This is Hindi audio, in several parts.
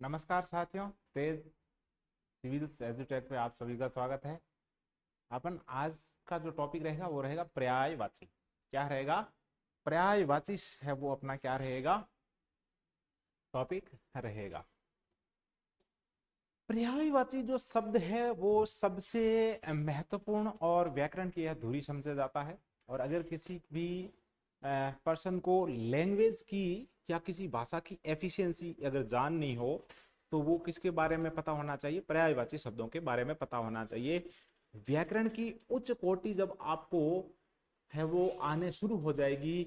नमस्कार साथियों, तेज सिविल एजुटेक पे आप सभी का स्वागत है। अपन आज का जो टॉपिक रहेगा वो रहेगा पर्यायवाची। क्या रहेगा? पर्यायवाची है वो अपना क्या रहेगा? टॉपिक रहेगा। पर्यायवाची जो शब्द है वो सबसे महत्वपूर्ण और व्याकरण की यह धुरी समझा जाता है। और अगर किसी भी पर्सन को लैंग्वेज की या किसी भाषा की एफिशिएंसी अगर जाननी हो तो वो किसके बारे में पता होना चाहिए? पर्यायवाची शब्दों के बारे में पता होना चाहिए। व्याकरण की उच्च कोटि जब आपको है वो आने शुरू हो जाएगी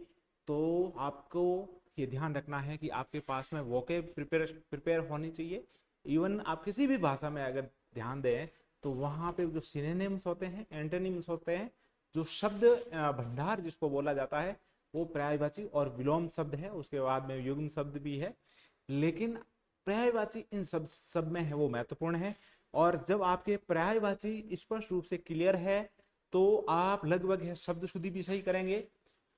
तो आपको ये ध्यान रखना है कि आपके पास में वोकेब प्रिपेयर होनी चाहिए। इवन आप किसी भी भाषा में अगर ध्यान दें तो वहां पे जो सिनोनिम्स होते हैं, एंटोनिम्स होते हैं, जो शब्द भंडार जिसको बोला जाता है वो पर्यायवाची और विलोम शब्द है। उसके बाद में युग्म शब्द भी है, लेकिन पर्यायवाची इन सब में है वो महत्वपूर्ण है। और जब आपके पर्यायवाची स्पष्ट रूप से क्लियर है तो आप लगभग है शब्द शुद्धि भी सही करेंगे,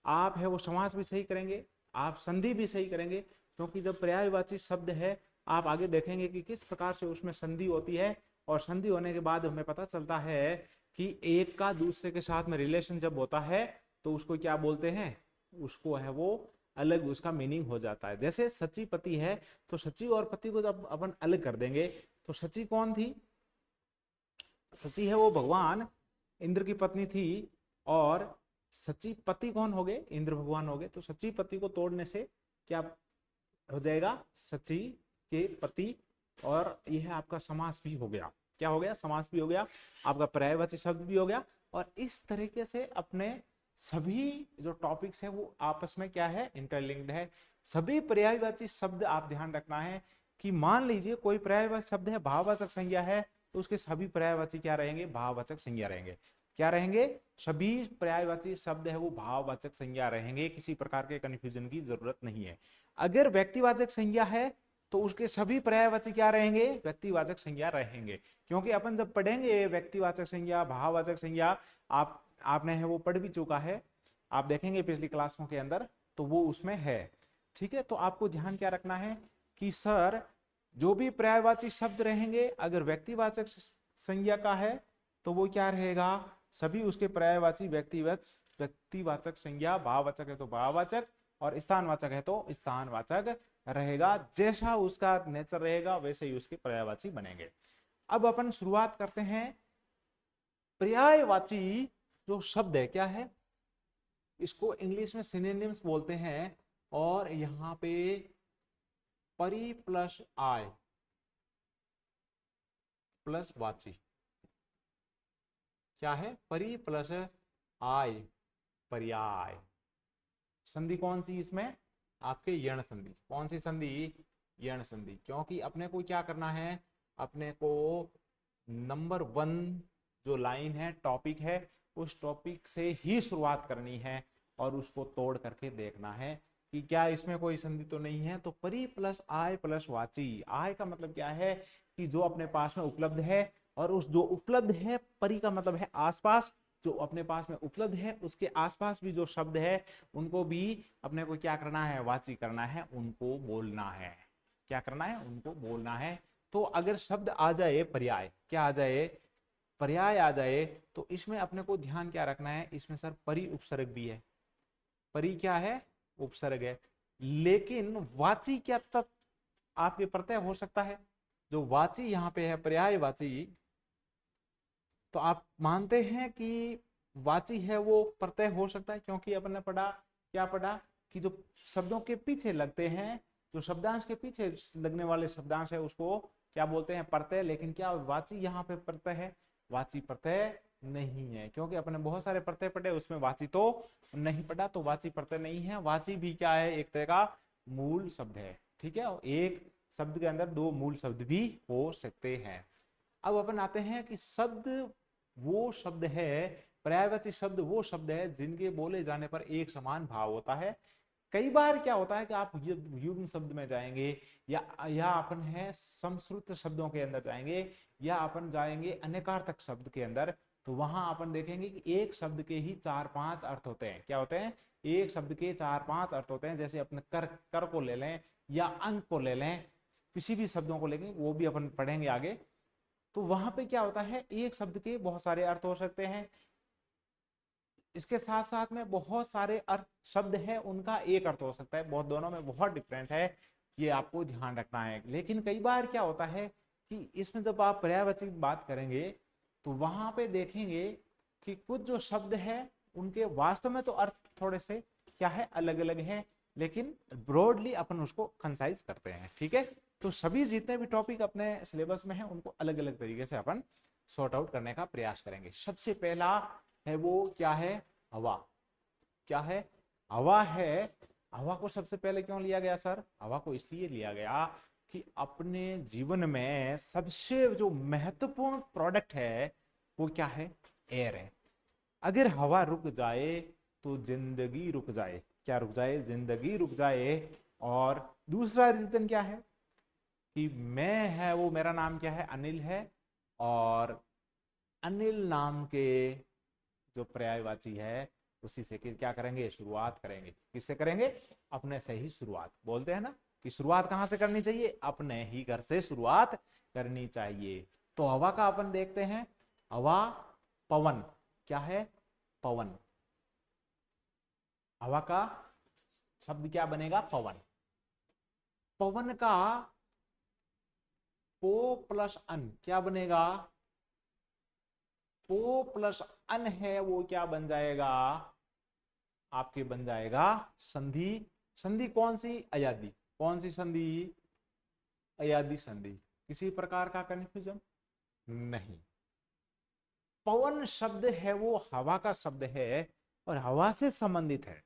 आप है वो समास भी सही करेंगे, आप संधि भी सही करेंगे। क्योंकि जब पर्यायवाची शब्द है आप आगे देखेंगे कि किस प्रकार से उसमें संधि होती है। और संधि होने के बाद हमें पता चलता है कि एक का दूसरे के साथ में रिलेशन जब होता है तो उसको क्या बोलते हैं? उसको है वो अलग उसका मीनिंग हो जाता है। जैसे सची पति है तो सची और पति को जब अपन अलग कर देंगे तो सची कौन थी? सची है वो भगवान इंद्र की पत्नी थी। और सची पति कौन हो गए? इंद्र भगवान हो गए। तो सची पति को तोड़ने से क्या हो जाएगा? सची के पति। और यह आपका समास भी हो गया। क्या हो गया? समास भी हो गया, आपका पर्यायवाची शब्द भी हो गया। और इस तरीके से अपने सभी जो टॉपिक्स है वो आपस में क्या है? इंटरलिंक्ड है। सभी पर्यायवाची शब्द आप ध्यान रखना है कि मान लीजिए कोई पर्यायवाची शब्द है, भाववाचक संज्ञा है, तो उसके सभी पर्यायवाची क्या रहेंगे? भाववाचक संज्ञा रहेंगे। क्या रहेंगे? सभी पर्यायवाची शब्द है वो भाववाचक संज्ञा रहेंगे। किसी प्रकार के कंफ्यूजन की जरूरत नहीं है। अगर व्यक्तिवाचक संज्ञा है तो उसके सभी पर्यायवाची क्या रहेंगे? व्यक्तिवाचक संज्ञा रहेंगे। क्योंकि अपन जब पढ़ेंगे व्यक्तिवाचक संज्ञा, भाववाचक संज्ञा, आपने है वो पढ़ भी चुका है, आप देखेंगे पिछली क्लासों के अंदर तो वो उसमें है। ठीक है, तो आपको ध्यान क्या रखना है कि सर जो भी पर्यायवाची शब्द रहेंगे अगर व्यक्तिवाचक संज्ञा का है तो वो क्या रहेगा? सभी उसके पर्यायवाची व्यक्तिवाचक संज्ञा, भाववाचक है तो भाववाचक, और स्थानवाचक है तो स्थानवाचक रहेगा। जैसा उसका नेचर रहेगा वैसे ही उसके पर्यायवाची बनेंगे। अब अपन शुरुआत करते हैं। पर्यायवाची जो शब्द है क्या है? इसको इंग्लिश में सिनोनिम्स बोलते हैं। और यहां पे परि प्लस आय प्लस वाची क्या है? परि प्लस आय, पर्याय। संधि कौन सी इसमें? आपके यण संधि। कौन सी संधि? यण संधि। क्योंकि अपने को क्या करना है? अपने को नंबर 1 जो लाइन है, टॉपिक है, उस टॉपिक से ही शुरुआत करनी है और उसको तोड़ करके देखना है कि क्या इसमें कोई संधि तो नहीं है। तो परि प्लस आय प्लस वाची। आय का मतलब क्या है? कि जो अपने पास में उपलब्ध है। और उस जो उपलब्ध है, परि का मतलब है आसपास, जो अपने पास में उपलब्ध है उसके आसपास भी जो शब्द है उनको भी अपने को क्या करना है? वाची करना है, उनको बोलना है। क्या करना है? उनको बोलना है। तो अगर शब्द आ जाए पर्याय, क्या आ जाए? पर्याय आ जाए तो इसमें अपने को ध्यान क्या रखना है? इसमें सर परि उपसर्ग भी है। परि क्या है? उपसर्ग है। लेकिन वाची क्या तब आपके प्रत्यय हो सकता है? जो वाची यहाँ पे है पर्यायवाची, तो आप मानते हैं कि वाची है वो प्रत्यय हो सकता है? क्योंकि अपन ने पढ़ा, क्या पढ़ा? कि जो शब्दों के पीछे लगते हैं, जो शब्दांश के पीछे लगने वाले शब्दांश है उसको क्या बोलते हैं? प्रत्यय। लेकिन क्या वाची यहाँ पे प्रत्यय है? वाची प्रत्यय नहीं है, क्योंकि अपने बहुत सारे प्रत्यय पढ़े उसमें वाची तो नहीं पढ़ा। तो वाची प्रत्यय नहीं है। वाची भी क्या है? एक तरह का मूल शब्द है। ठीक है, एक शब्द के अंदर दो मूल शब्द भी हो सकते हैं। अब अपन आते हैं कि शब्द वो शब्द है, पर्यायवाची शब्द वो शब्द है जिनके बोले जाने पर एक समान भाव होता है। कई बार क्या होता है कि आप युग्म शब्द में जाएंगे या अपन है संस्कृत शब्दों के अंदर जाएंगे या अपन जाएंगे अनेकार्थक शब्द के अंदर, तो वहां अपन देखेंगे कि एक शब्द के ही 4-5 अर्थ होते हैं। क्या होते हैं? एक शब्द के 4-5 अर्थ होते हैं। जैसे अपने कर को ले लें या अंक को ले लें। किसी भी शब्दों को लेंगे वो भी अपन पढ़ेंगे आगे। तो वहां पे क्या होता है, एक शब्द के बहुत सारे अर्थ हो सकते हैं, इसके साथ साथ में बहुत सारे अर्थ शब्द है उनका एक अर्थ हो सकता है, बहुत दोनों में बहुत डिफरेंट है, ये आपको ध्यान रखना है। लेकिन कई बार क्या होता है कि इसमें जब आप पर्यायवाची की बात करेंगे तो वहां पे देखेंगे कि कुछ जो शब्द है उनके वास्तव में तो अर्थ थोड़े से क्या है अलग अलग है, लेकिन ब्रॉडली अपन उसको कंसाइज करते हैं। ठीक है, तो सभी जितने भी टॉपिक अपने सिलेबस में है उनको अलग अलग तरीके से अपन सॉर्ट आउट करने का प्रयास करेंगे। सबसे पहला है वो क्या है, हवा। क्या है, हवा है। हवा को सबसे पहले क्यों लिया गया सर? हवा को इसलिए लिया गया कि अपने जीवन में सबसे जो महत्वपूर्ण प्रोडक्ट है वो क्या है, एयर है। अगर हवा रुक जाए तो जिंदगी रुक जाए। क्या रुक जाए? जिंदगी रुक जाए। और दूसरा रीजन क्या है कि मैं है वो, मेरा नाम क्या है, अनिल है, और अनिल नाम के जो पर्यायवाची है उसी से क्या करेंगे, शुरुआत करेंगे। किससे करेंगे? अपने से ही शुरुआत। बोलते हैं ना कि शुरुआत कहां से करनी चाहिए, अपने ही घर से शुरुआत करनी चाहिए। तो हवा का अपन देखते हैं, हवा पवन। क्या है? पवन। हवा का शब्द क्या बनेगा, पवन। पवन का पो प्लस अन क्या बनेगा, पो प्लस अन है वो क्या बन जाएगा आपके, बन जाएगा संधि। संधि कौन सी? अयादी। कौन सी संधि? अयादी संधि। किसी प्रकार का कंफ्यूजन नहीं। पवन शब्द है वो हवा का शब्द है और हवा से संबंधित है,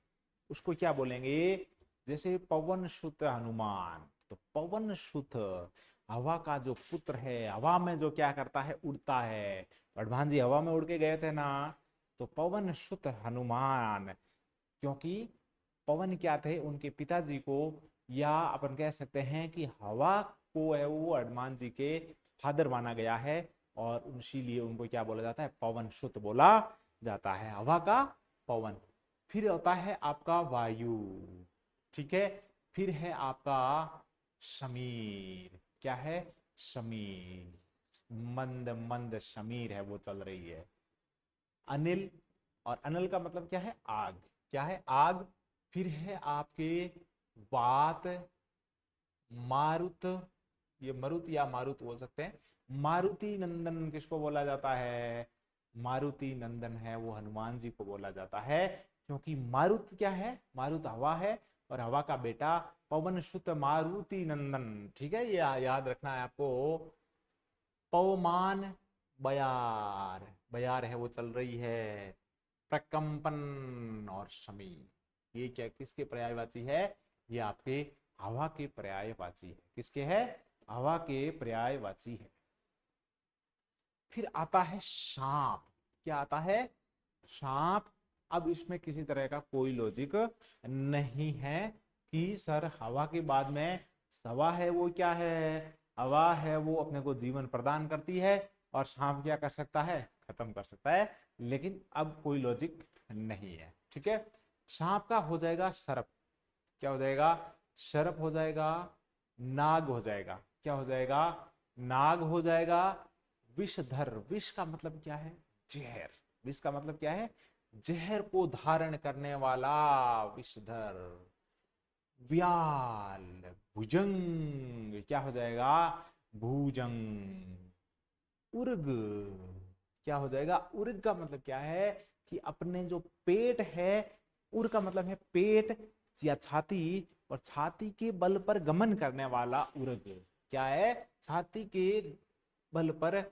उसको क्या बोलेंगे? जैसे पवन सुत हनुमान, तो पवन सुत हवा का जो पुत्र है, हवा में जो क्या करता है, उड़ता है। हनुमान जी हवा में उड़ के गए थे ना, तो पवन सुत हनुमान, क्योंकि पवन क्या थे, उनके पिताजी को, या अपन कह सकते हैं कि हवा को है वो हनुमान जी के फादर माना गया है, और इसीलिए उनको क्या बोला जाता है, पवन सुत बोला जाता है, हवा का पवन। फिर होता है आपका वायु। ठीक है, फिर है आपका समीर। क्या है? समीर। मंद मंद समीर है वो चल रही है। अनिल, और अनिल का मतलब क्या है, आग। क्या है? आग। फिर है आपके वात, मारुत, ये मरुत या मारुत बोल सकते हैं। मारुति नंदन किसको बोला जाता है? मारुति नंदन है वो हनुमान जी को बोला जाता है, क्योंकि मारुत क्या है, मारुत हवा है, और हवा का बेटा पवन सुत मारुति नंदन। ठीक है, ये याद रखना है आपको। पवमान, बयार, बयार है वो चल रही है। प्रकंपन और शमी, ये क्या किसके पर्यायवाची है? ये आपके हवा के पर्यायवाची है। किसके है? हवा के पर्यायवाची है। फिर आता है सांप। क्या आता है? सांप। अब इसमें किसी तरह का कोई लॉजिक नहीं है कि सर हवा के बाद में हवा है वो क्या है, हवा है वो अपने को जीवन प्रदान करती है, और सांप क्या कर सकता है, खत्म कर सकता है। लेकिन अब कोई लॉजिक नहीं है। ठीक है, सांप का हो जाएगा सर्प। क्या हो जाएगा? सर्प हो जाएगा। नाग हो जाएगा। क्या हो जाएगा? नाग हो जाएगा। विषधर, विष का मतलब क्या है, जहर। विष का मतलब क्या है, जहर को धारण करने वाला विषधर। व्याल, भुजंग, क्या हो जाएगा, भुजंग। उर्ग, क्या हो जाएगा, उर्ग का मतलब क्या है कि अपने जो पेट है, उर का मतलब है पेट या छाती, और छाती के बल पर गमन करने वाला उर्ग। क्या है? छाती के बल पर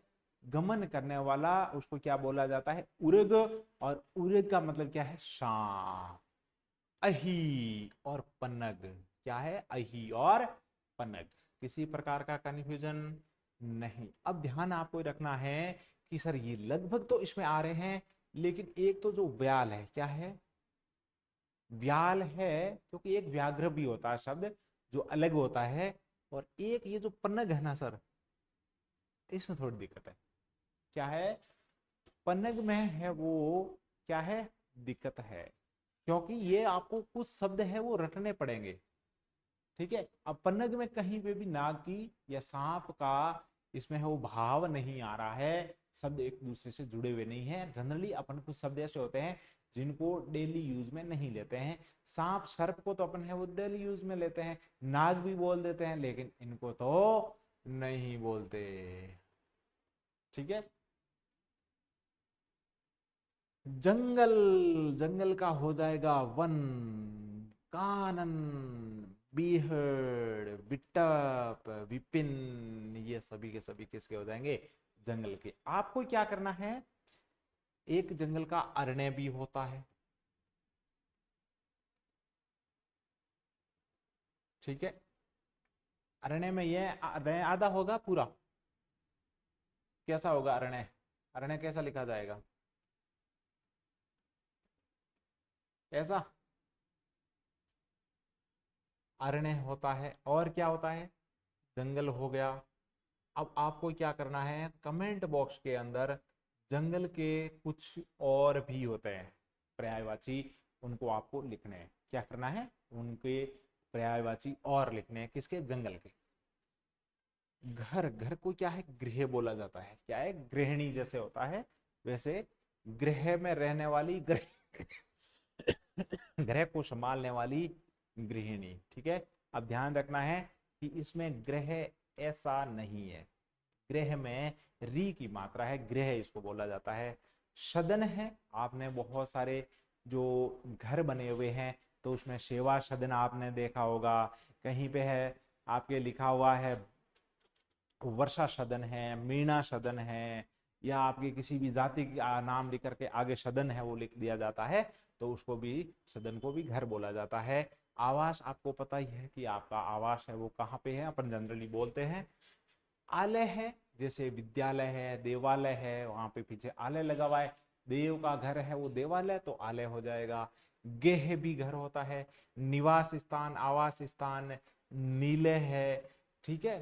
गमन करने वाला, उसको क्या बोला जाता है, उर्ग। और उर्ग का मतलब क्या है, सांप। अही और पनग। क्या है? अही और पनग। किसी प्रकार का कंफ्यूजन नहीं। अब ध्यान आपको रखना है कि सर ये लगभग तो इसमें आ रहे हैं, लेकिन एक तो जो व्याल है, क्या है, व्याल है, क्योंकि एक व्याघ्र भी होता है शब्द जो अलग होता है, और एक ये जो पनग है ना सर, इसमें थोड़ी दिक्कत है। क्या है? पनग में है वो क्या है, दिक्कत है, क्योंकि ये आपको कुछ शब्द है वो रटने पड़ेंगे। ठीक है। अब पन्नग में कहीं पे भी नाग की या सांप का इसमें है वो भाव नहीं आ रहा है, शब्द एक दूसरे से जुड़े हुए नहीं है। जनरली अपन कुछ शब्द ऐसे होते हैं जिनको डेली यूज में नहीं लेते हैं। सांप सर्प को तो अपन है वो डेली यूज में लेते हैं, नाग भी बोल देते हैं, लेकिन इनको तो नहीं बोलते। ठीक है। जंगल, जंगल का हो जाएगा वन, कानन, बीहड़, विटप, विपिन, ये सभी के सभी किसके हो जाएंगे? जंगल के। आपको क्या करना है, एक जंगल का अरण्य भी होता है, ठीक है। अरण्य में ये अरण्य आधा होगा पूरा, कैसा होगा अरण्य? अरण्य कैसा लिखा जाएगा? ऐसा अरण्य होता है। और क्या होता है? जंगल हो गया। अब आपको क्या करना है, कमेंट बॉक्स के अंदर जंगल के कुछ और भी होते हैं पर्यायवाची, उनको आपको लिखने हैं। क्या करना है, उनके पर्यायवाची और लिखने हैं। किसके? जंगल के। घर, घर को क्या है? गृह बोला जाता है। क्या है? गृहिणी जैसे होता है वैसे गृह में रहने वाली, गृह गृह को संभालने वाली गृहिणी, ठीक है। अब ध्यान रखना है कि इसमें ग्रह ऐसा नहीं है, गृह में री की मात्रा है, गृह इसको बोला जाता है। सदन है, आपने बहुत सारे जो घर बने हुए हैं तो उसमें सेवा सदन आपने देखा होगा, कहीं पे है आपके लिखा हुआ है वर्षा सदन है, मीणा सदन है, या आपके किसी भी जाति का नाम लिख करके आगे सदन है वो लिख दिया जाता है, तो उसको भी, सदन को भी घर बोला जाता है। आवास आपको पता ही है कि आपका आवास है वो कहाँ पे है, अपन जनरली बोलते हैं आलय है। जैसे विद्यालय है, देवालय है, वहां पे पीछे आलय लगा हुआ है, देव का घर है वो देवालय, तो आलय हो जाएगा। गेह भी घर होता है, निवास स्थान, आवास स्थान, नीलय है, ठीक है।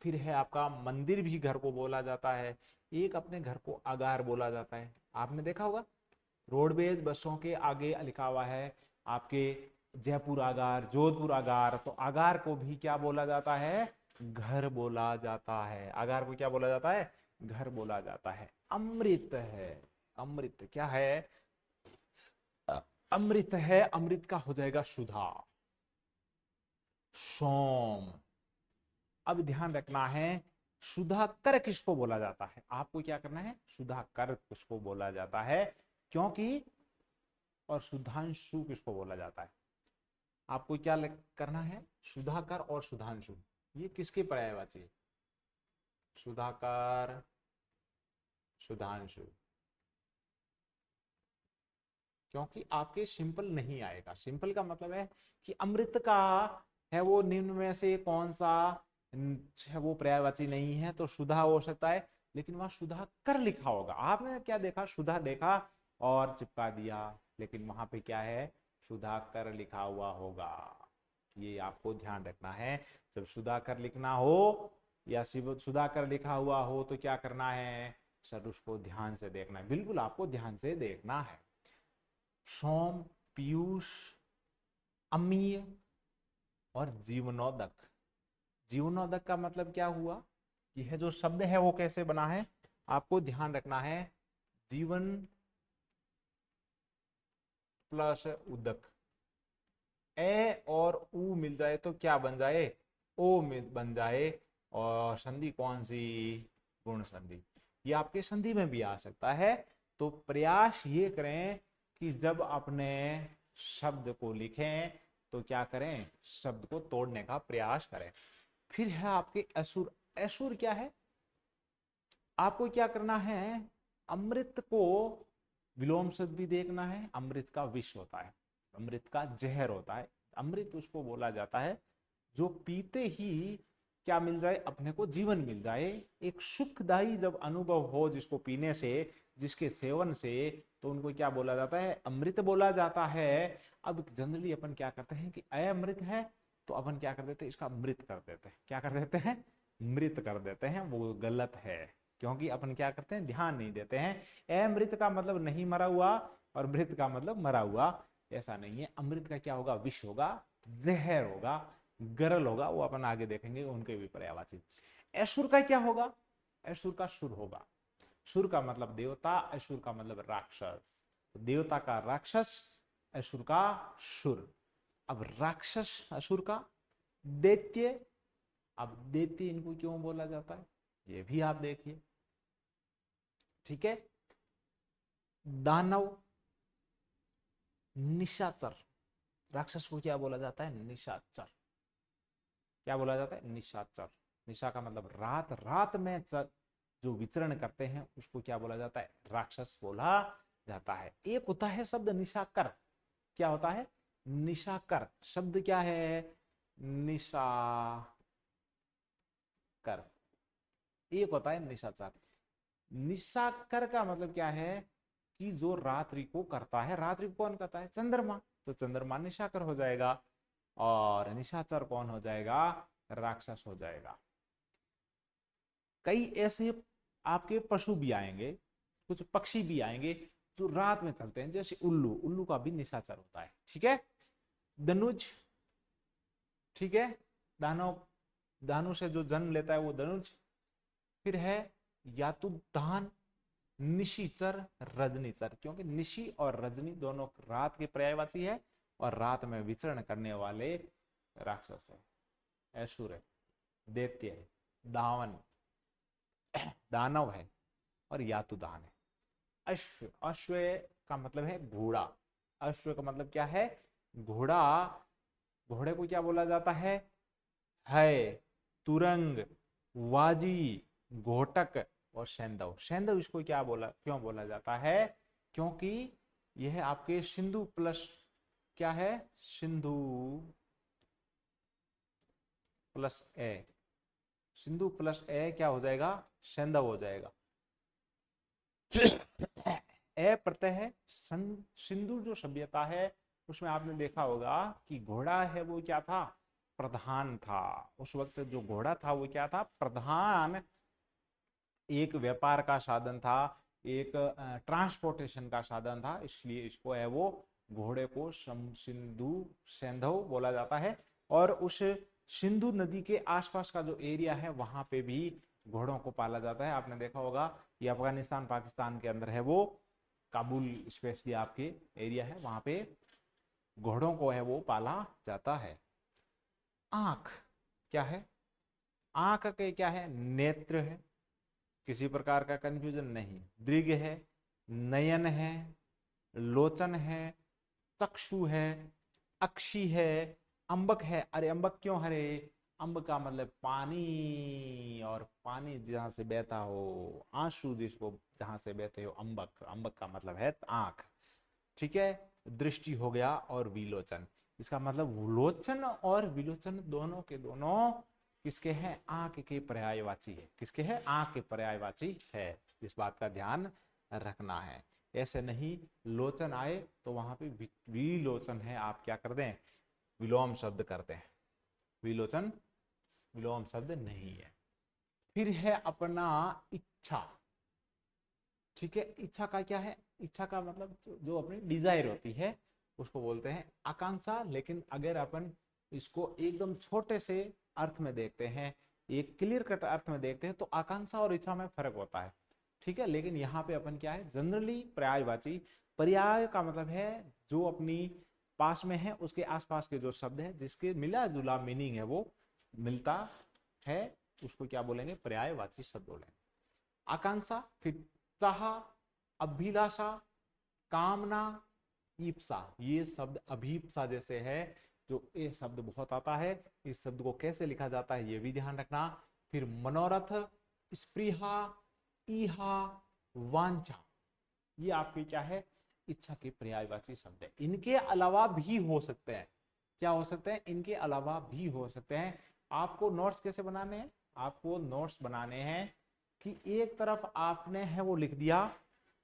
फिर है आपका मंदिर भी घर को बोला जाता है। एक अपने घर को आगार बोला जाता है, आपने देखा होगा रोडवेज बसों के आगे लिखा हुआ है आपके जयपुर आगार, जोधपुर आगार, तो आगार को भी क्या बोला जाता है? घर बोला जाता है। आगार को क्या बोला जाता है? घर बोला जाता है। अमृत है, अमृत क्या है? अमृत है, अमृत का हो जाएगा सुधा, सोम। अब ध्यान रखना है, सुधाकर किसको बोला जाता है? आपको क्या करना है, सुधाकर किसको बोला जाता है, क्योंकि, और सुधांशु किसको बोला जाता है? आपको क्या करना है, सुधाकर और सुधांशु ये किसके पर्यायवाची है? सुधाकर, सुधांशु, क्योंकि आपके सिंपल नहीं आएगा। सिंपल का मतलब है कि अमृत का है वो निम्न में से कौन सा है वो पर्यायवाची नहीं है, तो सुधा हो सकता है, लेकिन वहां सुधा कर लिखा होगा। आपने क्या देखा, सुधा देखा और चिपका दिया, लेकिन वहां पे क्या है, सुधा कर लिखा हुआ होगा। ये आपको ध्यान रखना है। जब सुधा कर लिखना हो या सुधा कर लिखा हुआ हो तो क्या करना है सर, उसको ध्यान से देखना है, बिल्कुल आपको ध्यान से देखना है। सोम, पीयूष, अमीय और जीवनोदक। जीवनोदक का मतलब क्या हुआ, यह जो शब्द है वो कैसे बना है, आपको ध्यान रखना है। जीवन प्लस उदक, ए और उ मिल जाए तो क्या बन जाए, ओ बन जाए। और संधि कौन सी, गुण संधि। ये आपके संधि में भी आ सकता है। तो प्रयास ये करें कि जब अपने शब्द को लिखें तो क्या करें, शब्द को तोड़ने का प्रयास करें। फिर है आपके असुर। असुर क्या है, आपको क्या करना है, अमृत को विलोम शब्द भी देखना है। अमृत का विष होता है, अमृत का जहर होता है। अमृत उसको बोला जाता है जो पीते ही क्या मिल जाए, अपने को जीवन मिल जाए, एक सुखदायी जब अनुभव हो जिसको पीने से, जिसके सेवन से, तो उनको क्या बोला जाता है, अमृत बोला जाता है। अब जनरली अपन क्या करते हैं कि अमृत है तो अपन क्या कर देते हैं, इसका मृत कर देते हैं। क्या कर देते हैं, मृत कर देते हैं, वो गलत है। क्योंकि अपन क्या करते हैं, ध्यान नहीं देते हैं। अमृत का मतलब नहीं मरा हुआ और मृत का मतलब मरा हुआ। ऐसा नहीं है। अमृत का क्या होगा? विष होगा, जहर होगा, गरल होगा, वो अपन आगे देखेंगे उनके भी पर्यायवाची। असुर का क्या होगा? असुर का सुर होगा। सुर का मतलब देवता, असुर का मतलब राक्षस। तो देवता का राक्षस, असुर का सुर। अब राक्षस असुर का दैत्य। अब दैत्य इनको क्यों बोला जाता है ये भी आप देखिए, ठीक है। दानव, निशाचर। राक्षस को क्या बोला जाता है? निशाचर। क्या बोला जाता है? निशाचर। निशा का मतलब रात, रात में जो विचरण करते हैं उसको क्या बोला जाता है? राक्षस बोला जाता है। एक होता है शब्द निशाकर। क्या होता है? निशाकर। शब्द क्या है? निशाकर। एक होता है निशाचर। निशाकर का मतलब क्या है? कि जो रात्रि को करता है। रात्रि को कौन करता है? चंद्रमा। तो चंद्रमा निशाकर हो जाएगा, और निशाचर कौन हो जाएगा? राक्षस हो जाएगा। कई ऐसे आपके पशु भी आएंगे, कुछ पक्षी भी आएंगे जो रात में चलते हैं, जैसे उल्लू। उल्लू का भी निशाचर होता है, ठीक है। धनुज, ठीक है। दानव, दानु से जो जन्म लेता है वो धनुज। फिर है यातुधान, निशिचर, रजनीचर। क्योंकि निशि और रजनी दोनों रात के पर्यायवाची है, और रात में विचरण करने वाले राक्षस है, असुर है, दैत्य है, दावन, दानव है, और यातुदान है। अश्व, अश्व का मतलब है घोड़ा। अश्व का मतलब क्या है? घोड़ा। घोड़े को क्या बोला जाता है, तुरंग, वाजी, घोटक और सैंधव। सैंधव इसको क्या बोला, क्यों बोला जाता है? क्योंकि यह आपके सिंधु प्लस क्या है? सिंधु प्लस ए। सिंधु प्लस ए क्या हो जाएगा? सैंधव हो जाएगा। ए प्रत्यय है। सिंधु जो सभ्यता है उसमें आपने देखा होगा कि घोड़ा है वो क्या था? प्रधान था। उस वक्त जो घोड़ा था वो क्या था? प्रधान, एक व्यापार का साधन था, एक ट्रांसपोर्टेशन का साधन था। इसलिए इसको है वो घोड़े को सिंधु सैंधव बोला जाता है। और उस सिंधु नदी के आसपास का जो एरिया है वहां पे भी घोड़ों को पाला जाता है। आपने देखा होगा ये अफगानिस्तान पाकिस्तान के अंदर है वो, काबुल स्पेशली आपके एरिया है, वहां पे घोड़ों को है वो पाला जाता है। आंख क्या है? आंख के क्या है? नेत्र है, किसी प्रकार का कंफ्यूजन नहीं। दृग है, नयन है, लोचन है, चक्षु है, अक्षी है, अंबक है। अरे अंबक क्यों हरे? अंब का मतलब पानी, और पानी जहां से बहता हो, आंसू जिसको जहां से बहते हो, अंबक। अंबक का मतलब है आंख, ठीक है। दृष्टि हो गया, और विलोचन। इसका मतलब लोचन और विलोचन दोनों के दोनों किसके हैं? आंख के पर्यायवाची है। किसके है? आंख के पर्यायवाची है। इस बात का ध्यान रखना है। ऐसे नहीं लोचन आए तो वहां पे विलोचन है, आप क्या कर दें? विलोम शब्द करते हैं। विलोचन विलोम शब्द नहीं है। फिर है अपना इच्छा, ठीक है। इच्छा का क्या है? इच्छा का मतलब जो अपनी डिजायर होती है उसको बोलते हैं आकांक्षा। लेकिन अगर अपन इसको एकदम छोटे से अर्थ में देखते हैं, एक क्लियर कट अर्थ में देखते हैं, तो आकांक्षा और इच्छा में फर्क होता है, ठीक है। लेकिन यहाँ पे अपन क्या है? जनरली पर्यायवाची। पर्याय का मतलब है जो अपनी पास में है उसके आसपास के जो शब्द है जिसके मिला जुला मीनिंग है वो मिलता है, उसको क्या बोलेंगे? पर्यायवाची शब्द बोलेंगे। आकांक्षा, फिर चाह, अभिलाषा, कामना, ईप्सा। ये शब्द अभीप्सा जैसे है, जो ये शब्द बहुत आता है। इस शब्द को कैसे लिखा जाता है ये भी ध्यान रखना। फिर मनोरथ, स्पृहा, ईहा, वांछा, ये आपकी क्या है? इच्छा के पर्यायवाची शब्द है। इनके अलावा भी हो सकते हैं। क्या हो सकते हैं? इनके अलावा भी हो सकते हैं। आपको नोट्स कैसे बनाने हैं? आपको नोट्स बनाने हैं कि एक तरफ आपने है वो लिख दिया,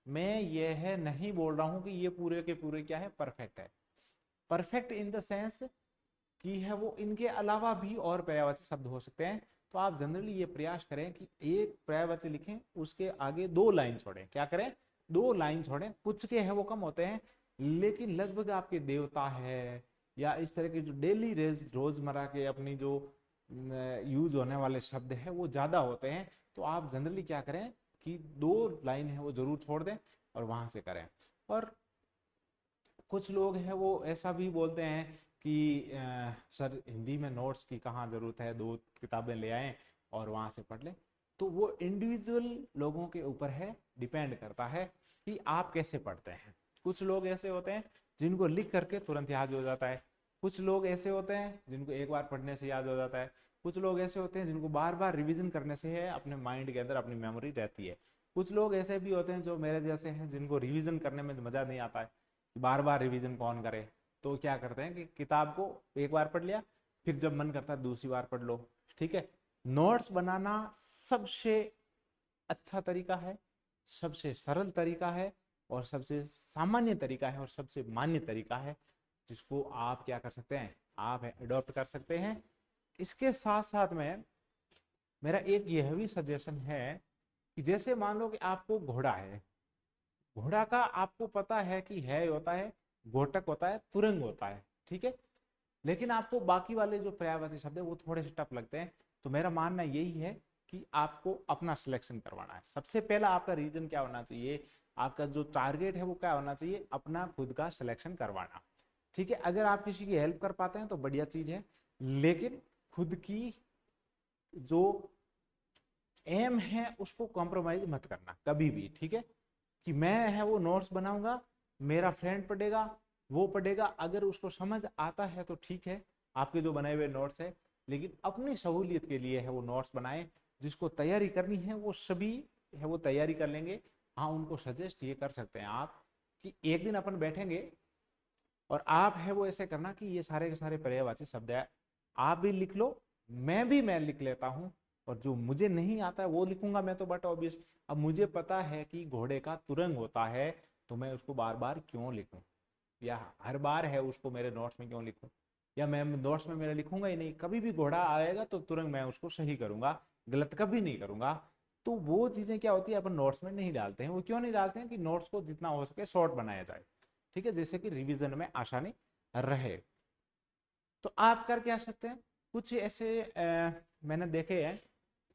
मैं यह नहीं बोल रहा हूं कि ये पूरे के पूरे क्या है? परफेक्ट है। परफेक्ट इन द सेंस कि है वो इनके अलावा भी और पर्यायवाची शब्द हो सकते हैं। तो आप जनरली ये प्रयास करें कि एक पर्यायवाची लिखें, उसके आगे 2 लाइन छोड़ें। क्या करें? 2 लाइन छोड़ें। कुछ के है वो कम होते हैं, लेकिन लगभग आपके देवता है या इस तरह के जो डेली रोजमर्रा के अपनी जो यूज होने वाले शब्द है वो ज्यादा होते हैं। तो आप जनरली क्या करें कि 2 लाइन है वो जरूर छोड़ दें और वहां से करें। और कुछ लोग हैं वो ऐसा भी बोलते हैं कि सर हिंदी में नोट्स की कहाँ जरूरत है, 2 किताबें ले आए और वहां से पढ़ लें। तो वो इंडिविजुअल लोगों के ऊपर है, डिपेंड करता है कि आप कैसे पढ़ते हैं। कुछ लोग ऐसे होते हैं जिनको लिख करके तुरंत याद हो जाता है, कुछ लोग ऐसे होते हैं जिनको एक बार पढ़ने से याद हो जाता है, कुछ लोग ऐसे होते हैं जिनको बार बार रिवीजन करने से है अपने माइंड के अंदर अपनी मेमोरी रहती है। कुछ लोग ऐसे भी होते हैं जो मेरे जैसे हैं जिनको रिवीजन करने में मजा नहीं आता है, बार बार रिवीजन कौन करे। तो क्या करते हैं कि किताब को एक बार पढ़ लिया, फिर जब मन करता है दूसरी बार पढ़ लो। ठीक है, नोट्स बनाना सबसे अच्छा तरीका है, सबसे सरल तरीका है और सबसे सामान्य तरीका है और सबसे मान्य तरीका है, जिसको आप क्या कर सकते हैं, आप अडॉप्ट कर सकते हैं। इसके साथ साथ में मेरा एक यह भी सजेशन है कि जैसे मान लो कि आपको घोड़ा है, घोड़ा का आपको पता है कि है होता है, घोटक होता है, तुरंग होता है, ठीक है, लेकिन आपको बाकी वाले जो पर्यायवाची शब्द है वो थोड़े से टफ लगते हैं। तो मेरा मानना यही है कि आपको अपना सिलेक्शन करवाना है। सबसे पहला आपका रीजन क्या होना चाहिए, आपका जो टारगेट है वो क्या होना चाहिए, अपना खुद का सिलेक्शन करवाना। ठीक है, अगर आप किसी की हेल्प कर पाते हैं तो बढ़िया चीज है, लेकिन खुद की जो एम है उसको कॉम्प्रोमाइज मत करना कभी भी। ठीक है, कि मैं है वो नोट्स बनाऊंगा, मेरा फ्रेंड पढ़ेगा, वो पढ़ेगा, अगर उसको समझ आता है तो ठीक है, आपके जो बनाए हुए नोट्स है, लेकिन अपनी सहूलियत के लिए है वो नोट्स बनाए। जिसको तैयारी करनी है वो सभी है वो तैयारी कर लेंगे। हाँ, उनको सजेस्ट ये कर सकते हैं आप कि एक दिन अपन बैठेंगे और आप है वो ऐसे करना कि ये सारे के सारे पर्यायवाची शब्द है आप भी लिख लो, मैं लिख लेता हूँ, और जो मुझे नहीं आता है वो लिखूंगा मैं तो, बट ऑब्वियस अब मुझे पता है कि घोड़े का तुरंग होता है, तो मैं उसको बार बार क्यों लिखूं, या हर बार है उसको मेरे नोट्स में क्यों लिखूं, या मैं नोट्स में मेरा लिखूंगा ही नहीं। कभी भी घोड़ा आएगा तो तुरंत मैं उसको सही करूंगा, गलत कभी नहीं करूंगा। तो वो चीजें क्या होती है अपन नोट्स में नहीं डालते हैं। वो क्यों नहीं डालते हैं कि नोट्स को जितना हो सके शॉर्ट बनाया जाए, ठीक है, जैसे कि रिवीजन में आसानी रहे। तो आप कर क्या सकते हैं, कुछ ऐसे मैंने देखे हैं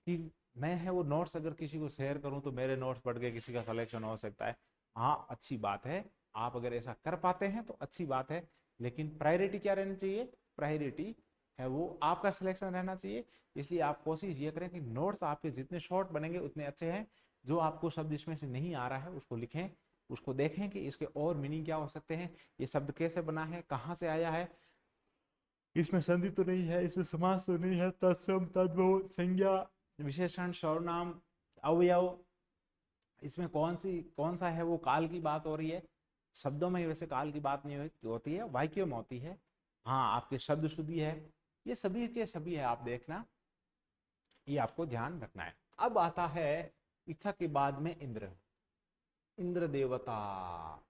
कि मैं है वो नोट्स अगर किसी को शेयर करूं तो मेरे नोट्स पढ़ के किसी का सिलेक्शन हो सकता है। हाँ, अच्छी बात है, आप अगर ऐसा कर पाते हैं तो अच्छी बात है, लेकिन प्रायोरिटी क्या रहनी चाहिए, प्रायोरिटी है वो आपका सिलेक्शन रहना चाहिए। इसलिए आप कोशिश ये करें कि नोट्स आपके जितने शॉर्ट बनेंगे उतने अच्छे हैं। जो आपको शब्द इसमें से नहीं आ रहा है उसको लिखें, उसको देखें कि इसके और मीनिंग क्या हो सकते हैं, ये शब्द कैसे बना है, कहाँ से आया है, इसमें संधि तो नहीं है, इसमें समास तो नहीं है, तत्सम तद्भव संज्ञा विशेषण सर्वनाम अवयव, इसमें कौन सा है वो काल की बात हो रही है। शब्दों में वैसे काल की बात नहीं होती है, वाक्यों में होती है। हाँ, आपके शब्द शुद्धि है, ये सभी के सभी है, आप देखना, ये आपको ध्यान रखना है। अब आता है इच्छा के बाद में इंद्र, इंद्र देवता।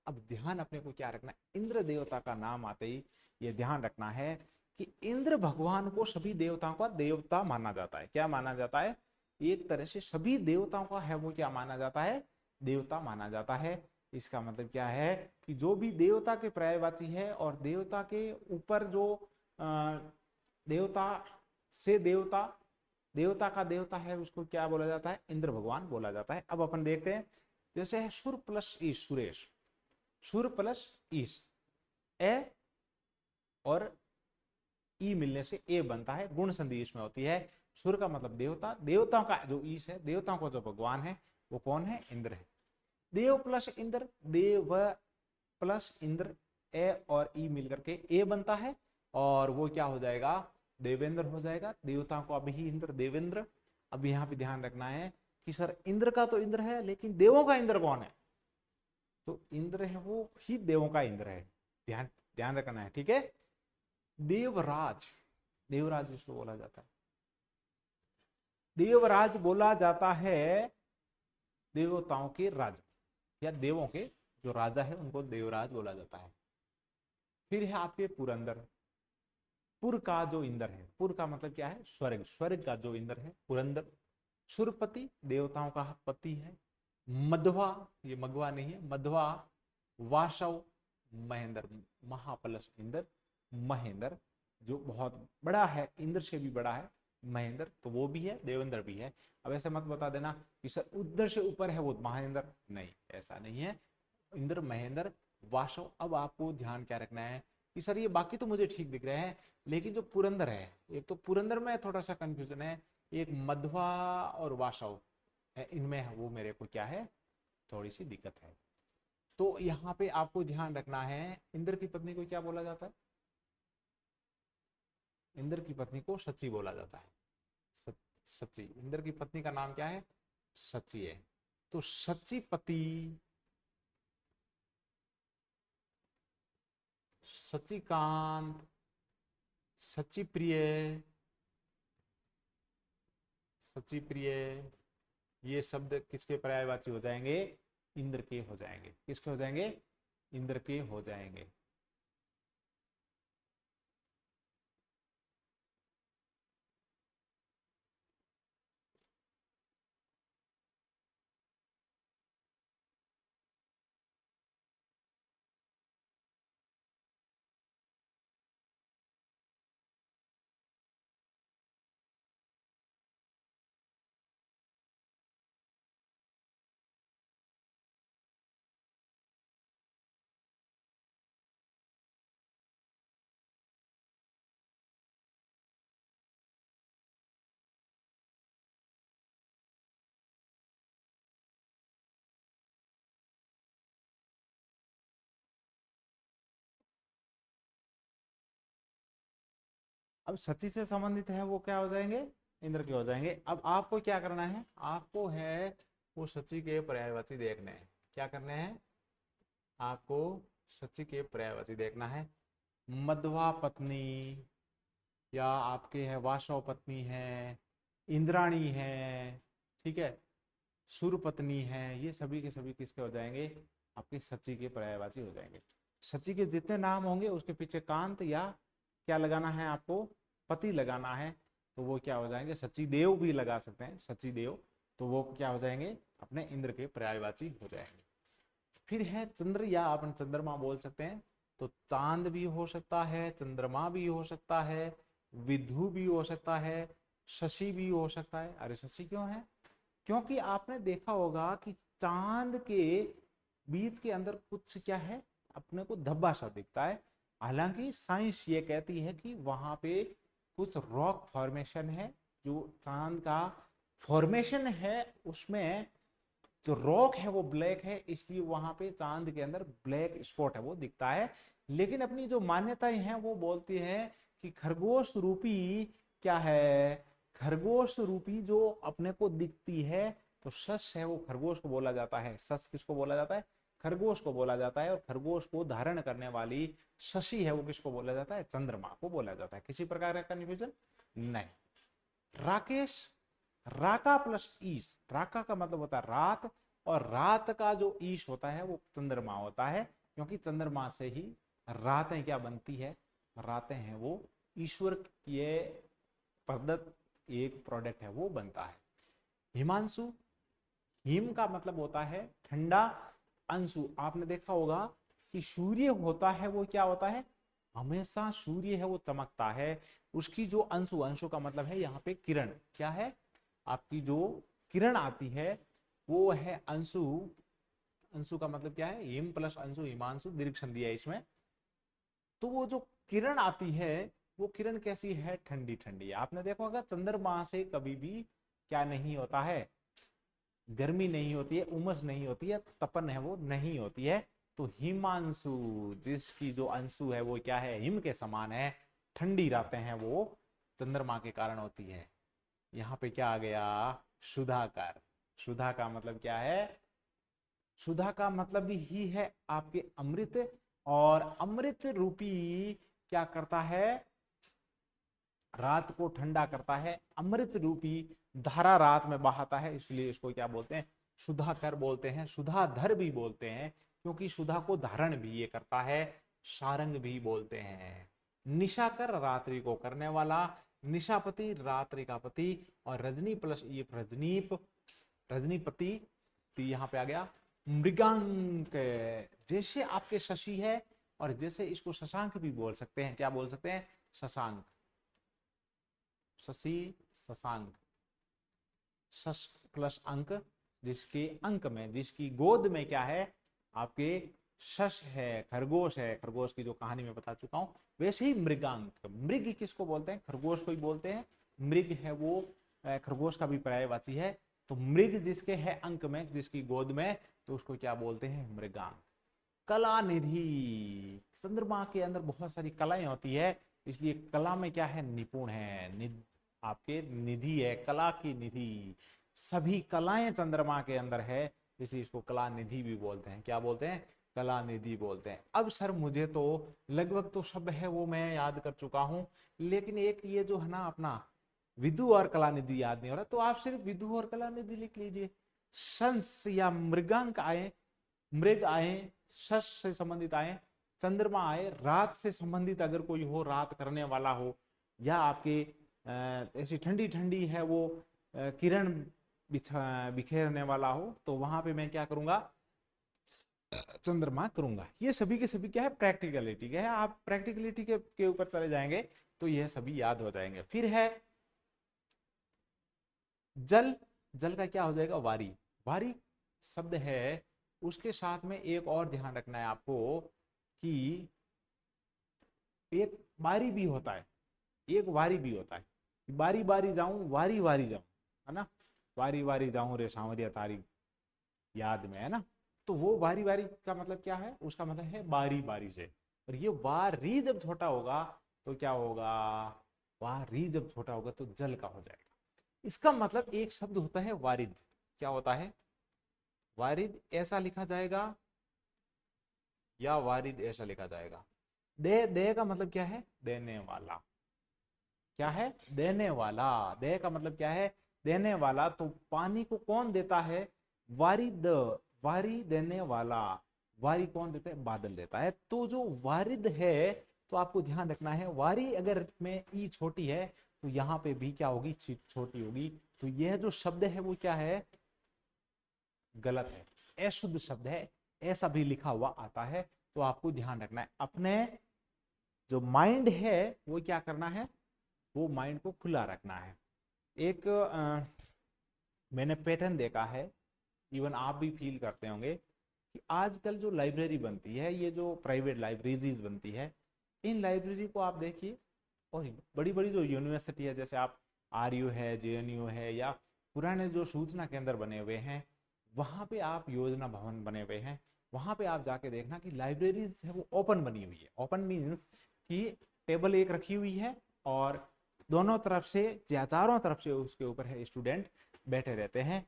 अब ध्यान अपने को क्या रखना है, इंद्र देवता का नाम आते ही ये ध्यान रखना है कि इंद्र भगवान को सभी देवताओं का देवता माना जाता है। क्या माना जाता है, एक तरह से सभी देवताओं का है वो क्या माना जाता है, देवता माना जाता है। इसका मतलब क्या है कि जो भी देवता के पर्यायवाची है और देवता के ऊपर जो देवता से देवता, देवता का देवता है, उसको क्या बोला जाता है, इंद्र भगवान बोला जाता है। अब अपन देखते हैं, जैसे है सुर प्लस ईश, सुरेश, सुर प्लस ईश, ए और ई मिलने से ए बनता है, गुण संधि इसमें होती है। सुर का मतलब देवता, देवताओं का जो ईश है, देवताओं का जो भगवान है वो कौन है, इंद्र है। देव प्लस इंद्र, देव प्लस इंद्र, ए और ई मिलकर के ए बनता है, और वो क्या हो जाएगा, देवेंद्र हो जाएगा। देवताओं को अभी इंद्र देवेंद्र। अब यहाँ पे ध्यान रखना है कि सर इंद्र का तो इंद्र है, लेकिन देवों का इंद्र कौन है, तो इंद्र है वो ही देवों का इंद्र है, ध्यान ध्यान रखना है, ठीक है। देवराज, देवराज इसको बोला जाता है, देवराज बोला जाता है देवताओं के राजा या देवों के जो राजा है उनको देवराज बोला जाता है। फिर है आपके पुरंदर, पुर का जो इंद्र है, पुर का मतलब क्या है, स्वर्ग, स्वर्ग का जो इंद्र है पुरंदर। सुरपति देवताओं का पति है। मध्वा, ये मगवा नहीं है, मध्वा, वासव महेंद्र, महा प्लस इंद्र, महेंद्र जो बहुत बड़ा है, इंद्र से भी बड़ा है महेंद्र, तो वो भी है, देवेंद्र भी है। अब ऐसे मत बता देना कि सर उधर से ऊपर है वो महेंद्र, नहीं ऐसा नहीं है। इंद्र, महेंद्र, वासव। अब आपको ध्यान क्या रखना है कि सर ये बाकी तो मुझे ठीक दिख रहे हैं, लेकिन जो पुरंदर है, एक तो पुरंदर में थोड़ा सा कंफ्यूजन है, एक मध्वा और वासव है, इनमें वो मेरे को क्या है, थोड़ी सी दिक्कत है। तो यहाँ पे आपको ध्यान रखना है, इंद्र की पत्नी को क्या बोला जाता है, इंद्र की पत्नी को सची बोला जाता है, सची। इंद्र की पत्नी का नाम क्या है, सची है। तो सची पति, सचिकांत, सची प्रिय, सची प्रिय, ये शब्द किसके पर्यायवाची हो जाएंगे, इंद्र के हो जाएंगे। किसके हो जाएंगे, इंद्र के हो जाएंगे। अब सची से संबंधित है वो क्या हो जाएंगे, इंद्र के हो जाएंगे। अब आपको क्या करना है, आपको है वो सची के पर्यायवाची देखने हैं। क्या करने हैं आपको, सची के पर्यायवाची देखना है। मध्वा पत्नी, या आपके है वासव पत्नी है, इंद्राणी है, ठीक है, सुर पत्नी है, ये सभी के सभी किसके हो जाएंगे, आपके सची के पर्यायवाची हो जाएंगे। सची के जितने नाम होंगे उसके पीछे कांत या क्या लगाना है आपको, पति लगाना है, तो वो क्या हो जाएंगे, सची देव भी लगा सकते हैं, सची देव, तो वो क्या हो जाएंगे, अपने इंद्र के पर्यायवाची हो जाएंगे। फिर है चंद्र, या अपन चंद्रमा बोल सकते हैं, तो चांद भी हो सकता है, चंद्रमा भी हो सकता है, विधु भी हो सकता है, शशि भी हो सकता है। अरे शशि क्यों है, क्योंकि आपने देखा होगा कि चांद के बीच के अंदर कुछ क्या है, अपने को धब्बा सा दिखता है। हालांकि साइंस ये कहती है कि वहां पे कुछ रॉक फॉर्मेशन है, जो चांद का फॉर्मेशन है उसमें जो रॉक है वो ब्लैक है, इसलिए वहां पे चांद के अंदर ब्लैक स्पॉट है वो दिखता है। लेकिन अपनी जो मान्यताएं हैं वो बोलती है कि खरगोश रूपी क्या है, खरगोश रूपी जो अपने को दिखती है, तो सस है वो खरगोश को बोला जाता है। सस किसको बोला जाता है, खरगोश को बोला जाता है। और खरगोश को धारण करने वाली शशि है वो किसको बोला जाता है, चंद्रमा को बोला जाता है। किसी प्रकार का कन्फ्यूजन नहीं। राकेश, राका प्लस ईश, राका का मतलब होता है रात, और रात का जो ईश होता है वो चंद्रमा होता है, क्योंकि चंद्रमा से ही रातें क्या बनती है, रातें हैं वो ईश्वर की प्रदत्त एक प्रोडक्ट है वो बनता है। हिमांशु, हिम का मतलब होता है ठंडा, अंशु आपने देखा होगा कि सूर्य होता है वो क्या होता है, हमेशा सूर्य है वो चमकता है। उसकी जो अंशु, अंशु का मतलब है यहाँ पे किरण, क्या है आपकी जो किरण आती है वो है अंशु। अंशु का मतलब क्या है, हिम प्लस अंशु, हिमांशु, दीर्घ संधि है इसमें। तो वो जो किरण आती है वो किरण कैसी है, ठंडी ठंडी है। आपने देखा होगा चंद्रमा से कभी भी क्या नहीं होता है, गर्मी नहीं होती है, उमस नहीं होती है, तपन है वो नहीं होती है। तो हिमांशु, जिसकी जो अंशु है वो क्या है, हिम के समान है, ठंडी रातें हैं वो चंद्रमा के कारण होती है। यहाँ पे क्या आ गया, सुधाकर। सुधा का मतलब क्या है, सुधा का मतलब ही है आपके अमृत, और अमृत रूपी क्या करता है, रात को ठंडा करता है। अमृत रूपी धारा रात में बहाता है, इसलिए इसको क्या बोलते हैं, सुधाकर बोलते हैं, सुधाधर भी बोलते हैं, क्योंकि सुधा को धारण भी ये करता है। सारंग भी बोलते हैं। निशाकर रात्रि को करने वाला, निशापति रात्रि का पति, और रजनी प्लस ये रजनीप, रजनीपति, तो यहाँ पे आ गया मृगांक। जैसे आपके शशि है और जैसे इसको शशांक भी बोल सकते हैं, क्या बोल सकते हैं, शशांक, शशि, शशांक, शश प्लस अंक, जिसके अंक में, जिसकी गोद में क्या है, आपके शश है, खरगोश है, खरगोश की जो कहानी मैं बता चुका हूं। वैसे ही मृगांक, मृग किसको बोलते हैं, खरगोश को ही बोलते हैं। मृग है वो खरगोश का भी पर्यायवाची है। तो मृग जिसके है अंक में, जिसकी गोद में, तो उसको क्या बोलते हैं, मृगांक। कला निधि, चंद्रमा के अंदर बहुत सारी कलाएं होती है, इसलिए कला में क्या है, निपुण है, आपके निधि है, कला की निधि, सभी कलाएं चंद्रमा के अंदर है, इसलिए इसको कला निधि भी बोलते हैं। क्या बोलते हैं, कला निधि बोलते हैं। अब सर मुझे तो लगभग तो सब है वो मैं याद कर चुका हूं, लेकिन एक ये जो है ना अपना विदु और कला निधि याद नहीं हो रहा, तो आप सिर्फ विदु और कला निधि लिख लीजिए। शंस या मृगांक आए, मृग आए, शश से संबंधित आए, चंद्रमा आए, रात से संबंधित अगर कोई हो, रात करने वाला हो, या आपके ऐसी ठंडी ठंडी है वो किरण बिखेरने वाला हो, तो वहां पे मैं क्या करूंगा, चंद्रमा करूंगा। ये सभी के सभी क्या है, प्रैक्टिकलिटी क्या है, आप प्रैक्टिकलिटी के ऊपर चले जाएंगे तो यह सभी याद हो जाएंगे। फिर है जल, जल का क्या हो जाएगा, वारी, वारी शब्द है, उसके साथ में एक और ध्यान रखना है आपको कि एक बारी भी होता है, एक वारी भी होता है, बारी बारी जाऊं, वारी वारी जाऊं, है ना, वारी वारी जाऊं रे सांवरिया तारी याद में, है ना। तो वो बारी बारी का मतलब क्या है, उसका मतलब है बारी बारी से। और ये वारी जब छोटा होगा तो क्या होगा, वारी जब छोटा होगा तो जल का हो जाएगा। इसका मतलब एक शब्द होता है वारिद, क्या होता है, वारिद ऐसा लिखा जाएगा या वारिद ऐसा लिखा जाएगा। दे, दे का मतलब क्या है, देने वाला, क्या है, देने वाला। दे का मतलब क्या है, देने वाला। तो पानी को कौन देता है, वारिद, वारी देने वाला। वारी कौन देता है, बादल देता है। तो जो वारिद है, तो आपको ध्यान रखना है, वारी अगर में ई छोटी है तो यहाँ पे भी क्या होगी, छोटी होगी। तो यह जो शब्द है वो क्या है, गलत है, अशुद्ध शब्द है, ऐसा भी लिखा हुआ आता है। तो आपको ध्यान रखना है, अपने जो माइंड है वो क्या करना है, वो माइंड को खुला रखना है। एक मैंने पैटर्न देखा है, इवन आप भी फील करते होंगे कि आजकल जो लाइब्रेरी बनती है, ये जो प्राइवेट लाइब्रेरीज बनती है, इन लाइब्रेरी को आप देखिए, और बड़ी बड़ी जो यूनिवर्सिटी है, जैसे आप आरयू है, जेएनयू है, या पुराने जो सूचना केंद्र बने हुए हैं, वहां पे आप योजना भवन बने हुए हैं, वहां पे आप जाके देखना कि लाइब्रेरीज है वो ओपन बनी हुई है। ओपन मीन्स कि टेबल एक रखी हुई है और दोनों तरफ से या चारों तरफ से उसके ऊपर है स्टूडेंट बैठे रहते हैं।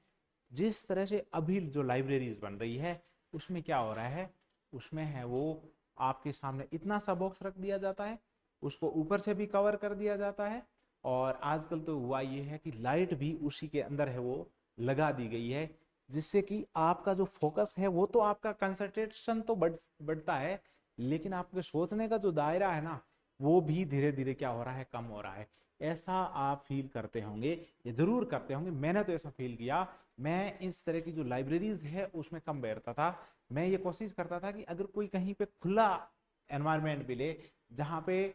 जिस तरह से अभी जो लाइब्रेरीज बन रही है, उसमें क्या हो रहा है, उसमें है वो आपके सामने इतना सा बॉक्स रख दिया जाता है, उसको ऊपर से भी कवर कर दिया जाता है, और आजकल तो हुआ ये है कि लाइट भी उसी के अंदर है वो लगा दी गई है, जिससे कि आपका जो फोकस है वो तो आपका कंसंट्रेशन तो बढ़ता है, लेकिन आपके सोचने का जो दायरा है ना, वो भी धीरे धीरे क्या हो रहा है, कम हो रहा है। ऐसा आप फील करते होंगे, ये जरूर करते होंगे, मैंने तो ऐसा फील किया। मैं इस तरह की जो लाइब्रेरीज है उसमें कम बैठता था। मैं ये कोशिश करता था कि अगर कोई कहीं पे खुला एनवायरनमेंट मिले, जहाँ पे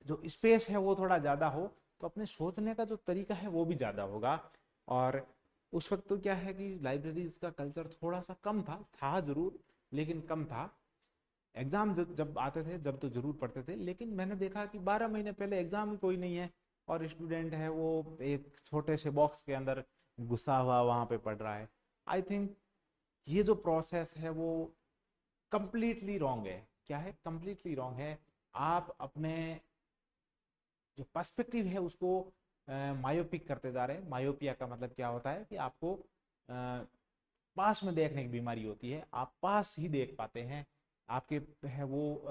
जो स्पेस है वो थोड़ा ज्यादा हो, तो अपने सोचने का जो तरीका है वो भी ज्यादा होगा। और उस वक्त तो क्या है कि लाइब्रेरीज का कल्चर थोड़ा सा कम था जरूर, लेकिन कम था। एग्जाम जब आते थे, जब तो जरूर पढ़ते थे, लेकिन मैंने देखा कि 12 महीने पहले एग्जाम ही कोई नहीं है, और स्टूडेंट है वो एक छोटे से बॉक्स के अंदर घुसा हुआ वहां पे पढ़ रहा है। आई थिंक ये जो प्रोसेस है वो कंप्लीटली रॉन्ग है। क्या है, कंप्लीटली रॉन्ग है। आप अपने जो पर्सपेक्टिव है उसको मायोपिक करते जा रहे हैं। मायोपिया का मतलब क्या होता है कि आपको पास में देखने की बीमारी होती है, आप पास ही देख पाते हैं, आपके है वो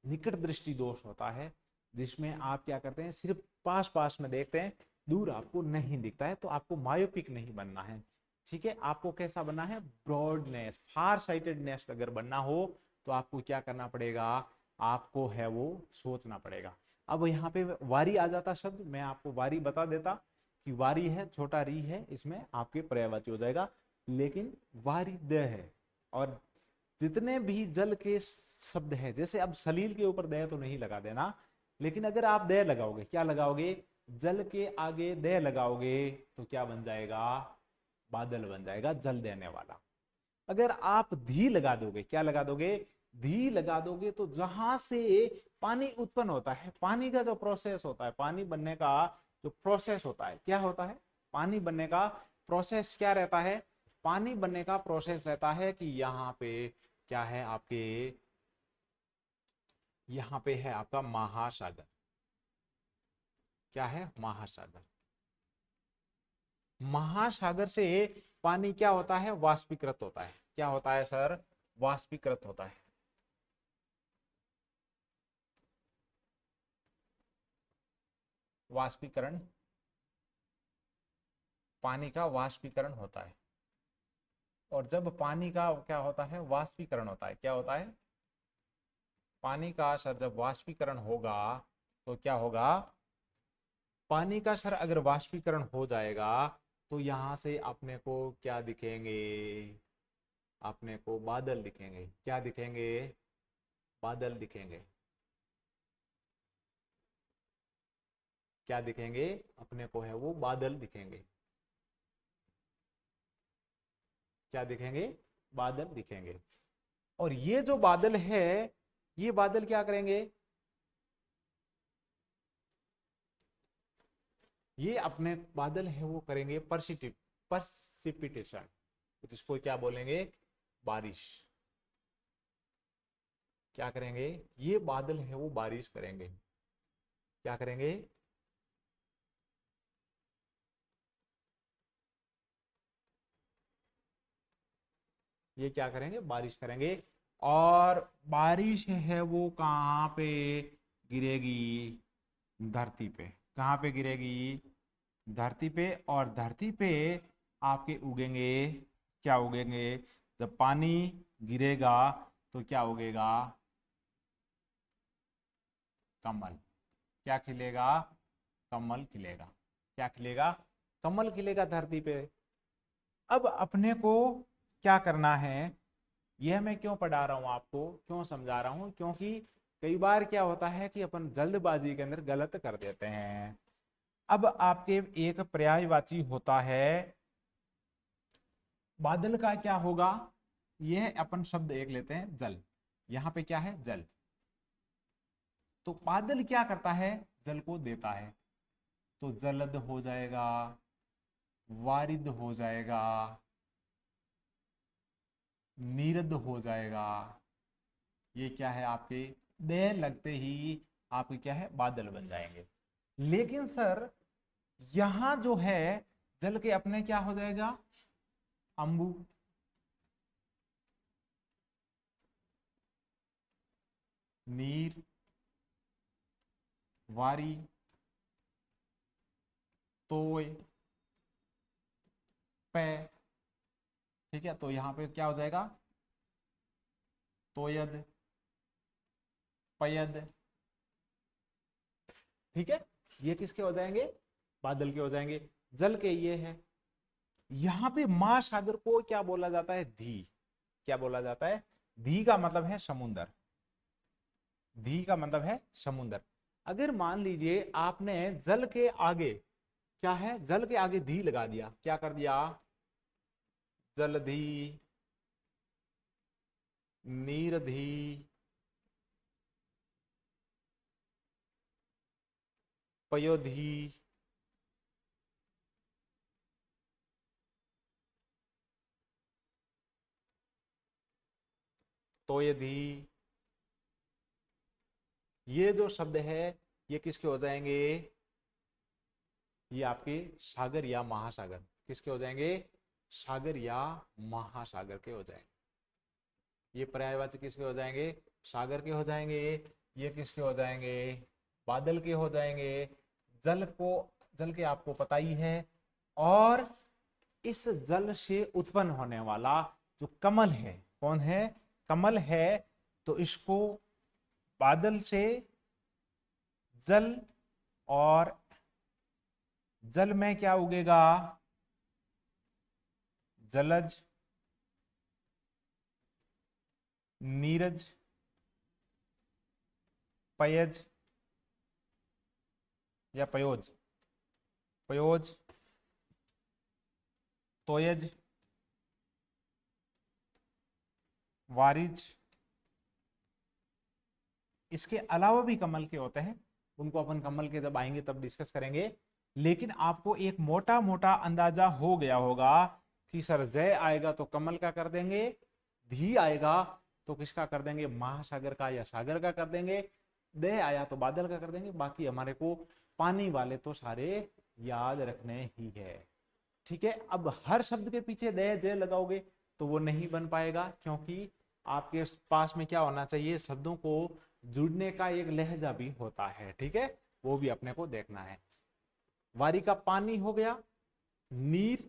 निकट दृष्टि दोष होता है, जिसमें आप क्या करते हैं, सिर्फ पास पास में देखते हैं, दूर आपको नहीं दिखता है। तो आपको मायोपिक नहीं बनना है, ठीक है। आपको कैसा बनना है, ब्रॉडनेस, फार साइटेडनेस अगर बनना हो तो आपको क्या करना पड़ेगा, आपको है वो सोचना पड़ेगा। अब यहाँ पे वारी आ जाता शब्द, मैं आपको वारी बता देता कि वारी है, छोटा री है, इसमें आपके पर्यायवाची हो जाएगा, लेकिन वारी द है। और जितने भी जल के शब्द हैं, जैसे अब सलील के ऊपर दय तो नहीं लगा देना, लेकिन अगर आप दय लगाओगे, क्या लगाओगे, जल के आगे दय लगाओगे तो क्या बन जाएगा, बादल बन जाएगा, जल देने वाला। अगर आप धी लगा दोगे, क्या लगा दोगे, धी लगा दोगे, तो जहां से पानी उत्पन्न होता है, पानी का जो प्रोसेस होता है, पानी बनने का जो प्रोसेस होता है, क्या होता है, पानी बनने का प्रोसेस क्या रहता है, पानी बनने का प्रोसेस रहता है कि यहाँ पे क्या है आपके, यहाँ पे है आपका महासागर, क्या है, महासागर। महासागर से पानी क्या होता है, वाष्पीकृत होता है, क्या होता है सर, वाष्पीकृत होता है। वाष्पीकरण, पानी का वाष्पीकरण होता है। और जब पानी का क्या होता है, वाष्पीकरण होता है, क्या होता है, पानी का सर जब वाष्पीकरण होगा तो क्या होगा, पानी का सर अगर वाष्पीकरण हो जाएगा तो यहां से अपने को क्या दिखेंगे, अपने को बादल दिखेंगे, क्या दिखेंगे, बादल दिखेंगे, क्या दिखेंगे, अपने को है वो बादल दिखेंगे, क्या दिखेंगे, बादल दिखेंगे। और ये जो बादल है, ये बादल क्या करेंगे, ये अपने बादल है वो करेंगे परसिपिटेशन, जिसको क्या बोलेंगे, बारिश। क्या करेंगे, ये बादल है वो बारिश करेंगे, क्या करेंगे, ये क्या करेंगे, बारिश करेंगे। और बारिश है वो कहाँ पे गिरेगी, धरती पे, कहाँ पे गिरेगी, धरती पे। और धरती पे आपके उगेंगे, क्या उगेंगे, जब पानी गिरेगा तो क्या उगेगा, कमल, क्या खिलेगा, कमल खिलेगा, क्या खिलेगा, कमल खिलेगा धरती पे। अब अपने को क्या करना है, यह मैं क्यों पढ़ा रहा हूं आपको, क्यों समझा रहा हूं, क्योंकि कई बार क्या होता है कि अपन जल्दबाजी के अंदर गलत कर देते हैं। अब आपके एक पर्यायवाची होता है, बादल का क्या होगा, यह अपन शब्द एक लेते हैं, जल, यहां पे क्या है, जल। तो बादल क्या करता है, जल को देता है, तो जलद हो जाएगा, वारिद हो जाएगा, नीरद हो जाएगा। ये क्या है आपके, दे लगते ही आपके क्या है, बादल बन जाएंगे। लेकिन सर यहां जो है, जल के अपने क्या हो जाएगा, अंबु, नीर, वारी, तोय, पे। ठीक है, तो यहां पे क्या हो जाएगा, तोयद, पयद। ठीक है, ये किसके हो जाएंगे, बादल के हो जाएंगे, जल के ये है। यहां पे महासागर को क्या बोला जाता है, धी, क्या बोला जाता है, धी का मतलब है समुंदर, धी का मतलब है समुंदर। अगर मान लीजिए आपने जल के आगे, क्या है, जल के आगे धी लगा दिया, क्या कर दिया, जलधी, नीरधी, पयोधी, तोयधी, ये जो शब्द है ये किसके हो जाएंगे, ये आपके सागर या महासागर, किसके हो जाएंगे, सागर या महासागर के हो जाएंगे। ये पर्यायवाची किसके हो जाएंगे, सागर के हो जाएंगे। ये किसके हो जाएंगे, बादल के हो जाएंगे। जल को, जल के आपको पता ही है। और इस जल से उत्पन्न होने वाला जो कमल है, कौन है, कमल है, तो इसको बादल से जल, और जल में क्या उगेगा, जलज, नीरज, पयज या पयोज, पयोज, तोयज, वारिज। इसके अलावा भी कमल के होते हैं, उनको अपन कमल के जब आएंगे तब डिस्कस करेंगे। लेकिन आपको एक मोटा मोटा अंदाजा हो गया होगा कि सर जय आएगा तो कमल का कर देंगे, धी आएगा तो किसका कर देंगे, महासागर का या सागर का कर देंगे, दे आया तो बादल का कर देंगे। बाकी हमारे को पानी वाले तो सारे याद रखने ही है। ठीक है, अब हर शब्द के पीछे दे जय लगाओगे तो वो नहीं बन पाएगा, क्योंकि आपके पास में क्या होना चाहिए, शब्दों को जुड़ने का एक लहजा भी होता है। ठीक है, वो भी अपने को देखना है। वारी का पानी हो गया, नीर,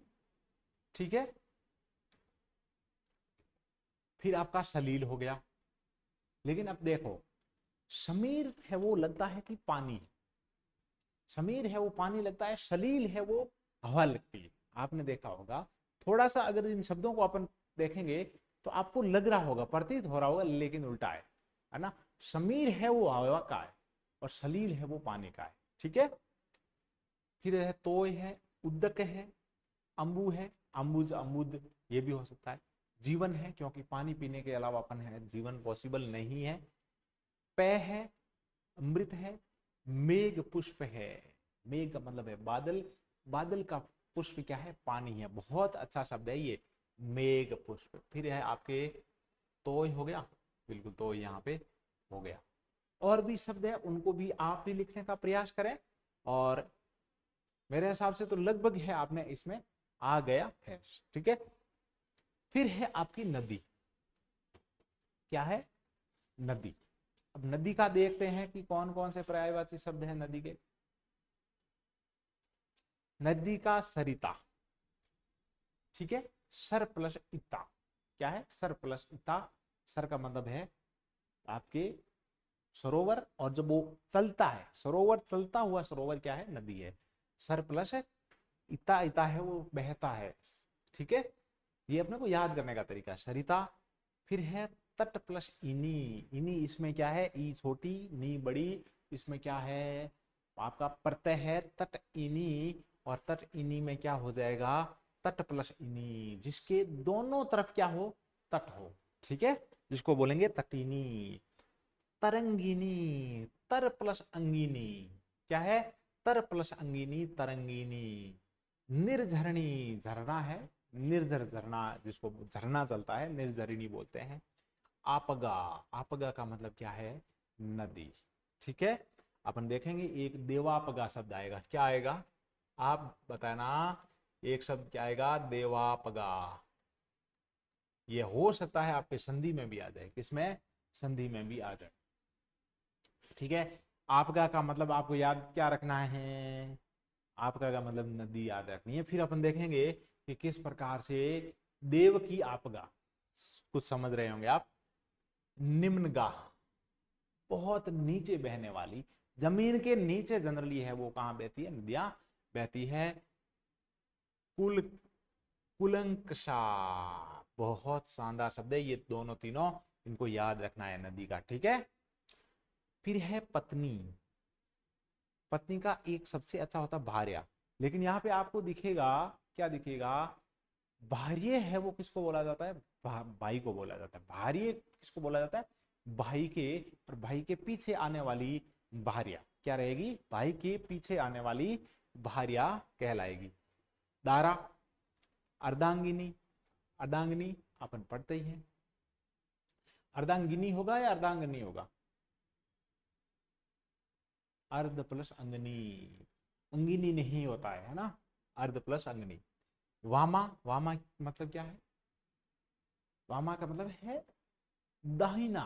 ठीक है, फिर आपका सलील हो गया। लेकिन अब देखो, समीर है वो लगता है कि पानी है, समीर है वो पानी लगता है, सलील है वो हवा लगती है। आपने देखा होगा, थोड़ा सा अगर इन शब्दों को अपन देखेंगे तो आपको लग रहा होगा, प्रतीत हो रहा होगा, लेकिन उल्टा है ना। समीर है वो हवा का है और सलील है वो पानी का है। ठीक है, फिर है तोय है, उद्दक है, अंबु है, अंबुज, अमुद, ये भी हो सकता है। जीवन है, क्योंकि पानी पीने के अलावा अपन है जीवन पॉसिबल नहीं है। पेय है, अमृत है, मेघ पुष्प है, मेघ का मतलब है बादल, बादल का पुष्प क्या है, पानी है। बहुत अच्छा शब्द है ये, मेघ पुष्प। फिर है आपके तोय हो गया, बिल्कुल तोय यहाँ पे हो गया। और भी शब्द है, उनको भी आप भी लिखने का प्रयास करें, और मेरे हिसाब से तो लगभग है आपने इसमें आ गया है। ठीक है, फिर है आपकी नदी। क्या है, नदी। अब नदी का देखते हैं कि कौन कौन से पर्यायवाची शब्द हैं नदी के। नदी का सरिता, ठीक है, सर प्लस इता। क्या है, सर प्लस इता। सर का मतलब है आपके सरोवर, और जब वो चलता है सरोवर, चलता हुआ सरोवर क्या है, नदी है। सर प्लस इता, इता है वो बहता है। ठीक है, ये अपने को याद करने का तरीका, सरिता। फिर है तट प्लस इनी, इनी इसमें क्या है, ई छोटी नी बड़ी, इसमें क्या है आपका प्रत्यय है तट इनी, और तट इनी में क्या हो जाएगा, तट प्लस इनी, जिसके दोनों तरफ क्या हो, तट हो। ठीक है, जिसको बोलेंगे तटीनी। तरंगिनी, तर प्लस अंगिनी, क्या है, तर प्लस अंगिनी, तरंगिनी। निर्झरणी, झरना है, निर्झर झरना, जिसको झरना चलता है निर्झरिणी बोलते हैं। आपगा, आपगा का मतलब क्या है, नदी। ठीक है, अपन देखेंगे एक देवापगा शब्द आएगा। क्या आएगा, आप बताना, एक शब्द क्या आएगा, देवापगा। ये हो सकता है आपके संधि में भी आ जाए, किसमें, संधि में भी आ जाए। ठीक है, आपका का मतलब आपको याद क्या रखना है, आपका का मतलब नदी याद रखनी है। फिर अपन देखेंगे कि किस प्रकार से देव की आपगा, कुछ समझ रहे होंगे आप। निम्नगाह, बहुत नीचे बहने वाली, जमीन के नीचे जनरली है वो कहां बहती है, नदियां बहती है। कुल, कुलंकषा, बहुत शानदार शब्द है ये दोनों तीनों, इनको याद रखना है नदी का। ठीक है, फिर है पत्नी। पत्नी का एक सबसे अच्छा होता भार्या, लेकिन यहाँ पे आपको दिखेगा, क्या दिखेगा, भार्य है वो किसको बोला जाता है, भाई को बोला जाता है। भार्य किसको बोला जाता है, भाई के, और भाई के पीछे आने वाली भार्या क्या रहेगी, भाई के पीछे आने वाली भार्या कहलाएगी। दारा, अर्धांगिनी, अर्धांगिनी अपन पढ़ते ही हैं। अर्धांगिनी होगा या अर्धांगिनी होगा, अर्ध प्लस अंगनी, अंगिनी नहीं होता है ना, अर्ध प्लस अंगनी। वामा, वामा मतलब क्या है, वामा का मतलब है दाहिना।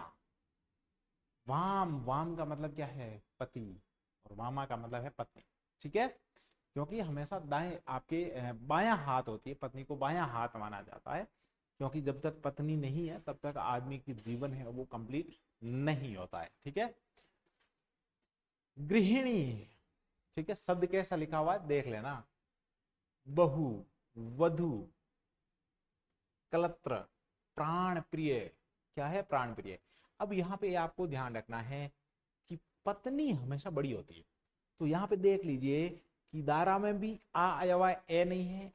वाम, वाम का मतलब क्या है, पति, और वामा का मतलब है पत्नी। ठीक है, क्योंकि हमेशा दाएं आपके बायां हाथ होती है, पत्नी को बायां हाथ माना जाता है, क्योंकि जब तक पत्नी नहीं है तब तक आदमी की जीवन है वो कंप्लीट नहीं होता है। ठीक है, गृहिणी, ठीक है, शब्द कैसा लिखा हुआ है देख लेना, बहु, वधु, कलत्र, प्राण प्रिय, क्या है, प्राण प्रिय। अब यहाँ पे आपको ध्यान रखना है कि पत्नी हमेशा बड़ी होती है। तो यहाँ पे देख लीजिए कि दारा में भी आ आया हुआ है, ए नहीं है,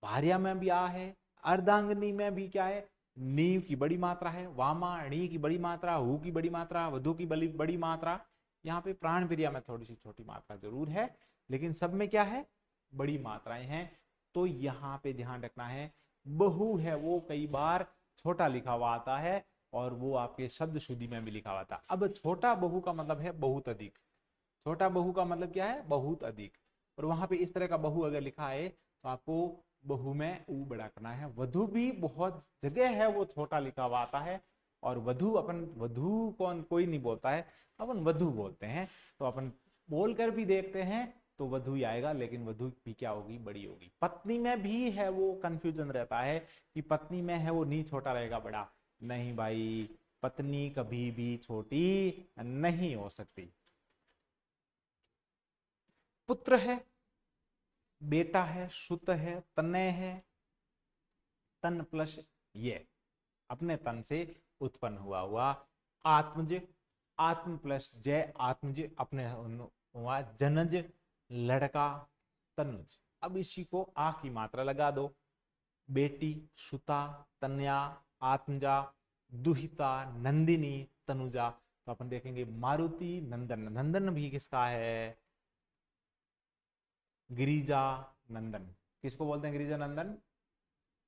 भार्या में भी आ है, अर्धांगिनी में भी क्या है, नीव की बड़ी मात्रा है, वामा णी की बड़ी मात्रा, हु की बड़ी मात्रा, वधु की बड़ी मात्रा। यहाँ पे प्राण प्रिया में थोड़ी सी छोटी मात्रा जरूर है, लेकिन सब में क्या है, बड़ी मात्राएं हैं। तो यहाँ पे ध्यान रखना है, बहु है वो कई बार छोटा लिखा हुआ आता है और वो आपके शब्द शुद्धि में भी लिखा हुआ था। अब छोटा बहु का मतलब है बहुत अधिक, छोटा बहु का मतलब क्या है, बहुत अधिक। और वहां पे इस तरह का बहु अगर लिखा है तो आपको बहु में ऊ बड़ा करना है। वधु भी बहुत जगह है वो छोटा लिखा हुआ आता है, और वधु अपन वधु कौन कोई नहीं बोलता है, अपन वधु बोलते हैं। तो अपन बोलकर भी देखते हैं तो वधु ही आएगा, लेकिन वधु भी क्या होगी, बड़ी होगी। पत्नी में भी है वो कंफ्यूजन रहता है कि पत्नी में है वो नहीं छोटा रहेगा बड़ा, नहीं भाई, पत्नी कभी भी छोटी नहीं हो सकती। पुत्र है, बेटा है, सुत है, तनय है, तन प्लस ये अपने तन से उत्पन्न हुआ आत्मज, आत्म प्लस जय, आत्मज अपने हुआ जनज, लड़का, तनुज। अब इसी को आ की मात्रा लगा दो, बेटी, सुता, तन्या, आत्मजा, दुहिता, नंदिनी, तनुजा। तो अपन देखेंगे मारुति नंदन, नंदन भी किसका है, गिरिजा नंदन। किसको बोलते हैं गिरिजा नंदन,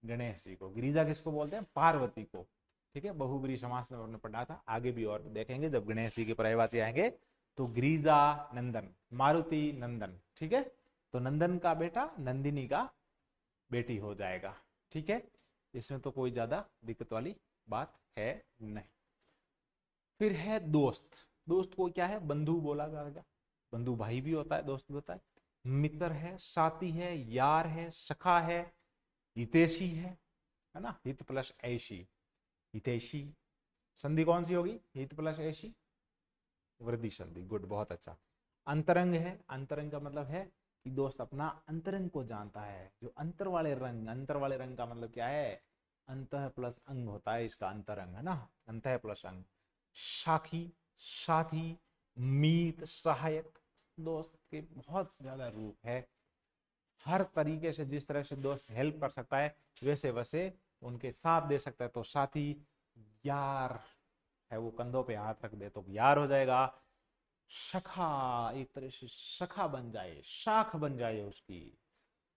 गणेश जी को। गिरिजा किसको बोलते हैं, पार्वती को। ठीक है, बहुब्रीहि समास में हमने पढ़ा था, आगे भी और देखेंगे जब गणेश जी के पर्यायवाची आएंगे। तो गिरिजा नंदन, मारुति नंदन, ठीक है। तो नंदन का बेटा नंदिनी का बेटी हो जाएगा। ठीक है, इसमें तो कोई ज्यादा दिक्कत वाली बात है नहीं। फिर है दोस्त, दोस्त को क्या है, बंधु बोला जाएगा, बंधु भाई भी होता है, दोस्त भी होता है। मित्र है, साथी है, यार है, सखा है, हितैषी है ना, हित प्लस ऐशी, हितैषी। संधि कौन सी होगी, हित प्लस ऐशी, वृद्धि संधि, गुड, बहुत अच्छा। अंतरंग है, अंतरंग का मतलब है कि दोस्त अपना अंतरंग को जानता है। जो अंतर वाले रंग, अंतर वाले रंग का मतलब क्या है, अंतः प्लस अंग होता है इसका अंतरंग, है ना, अंतः प्लस अंग। साखी, साथी, मीत, सहायक। दोस्त के बहुत ज्यादा रूप है, हर तरीके से जिस तरह से दोस्त हेल्प कर सकता है वैसे वैसे उनके साथ दे सकता है। तो साथी, यार है वो कंधों पे हाथ रख दे तो यार हो जाएगा। सखा, एक तरह से सखा बन जाए, शाख बन जाए उसकी,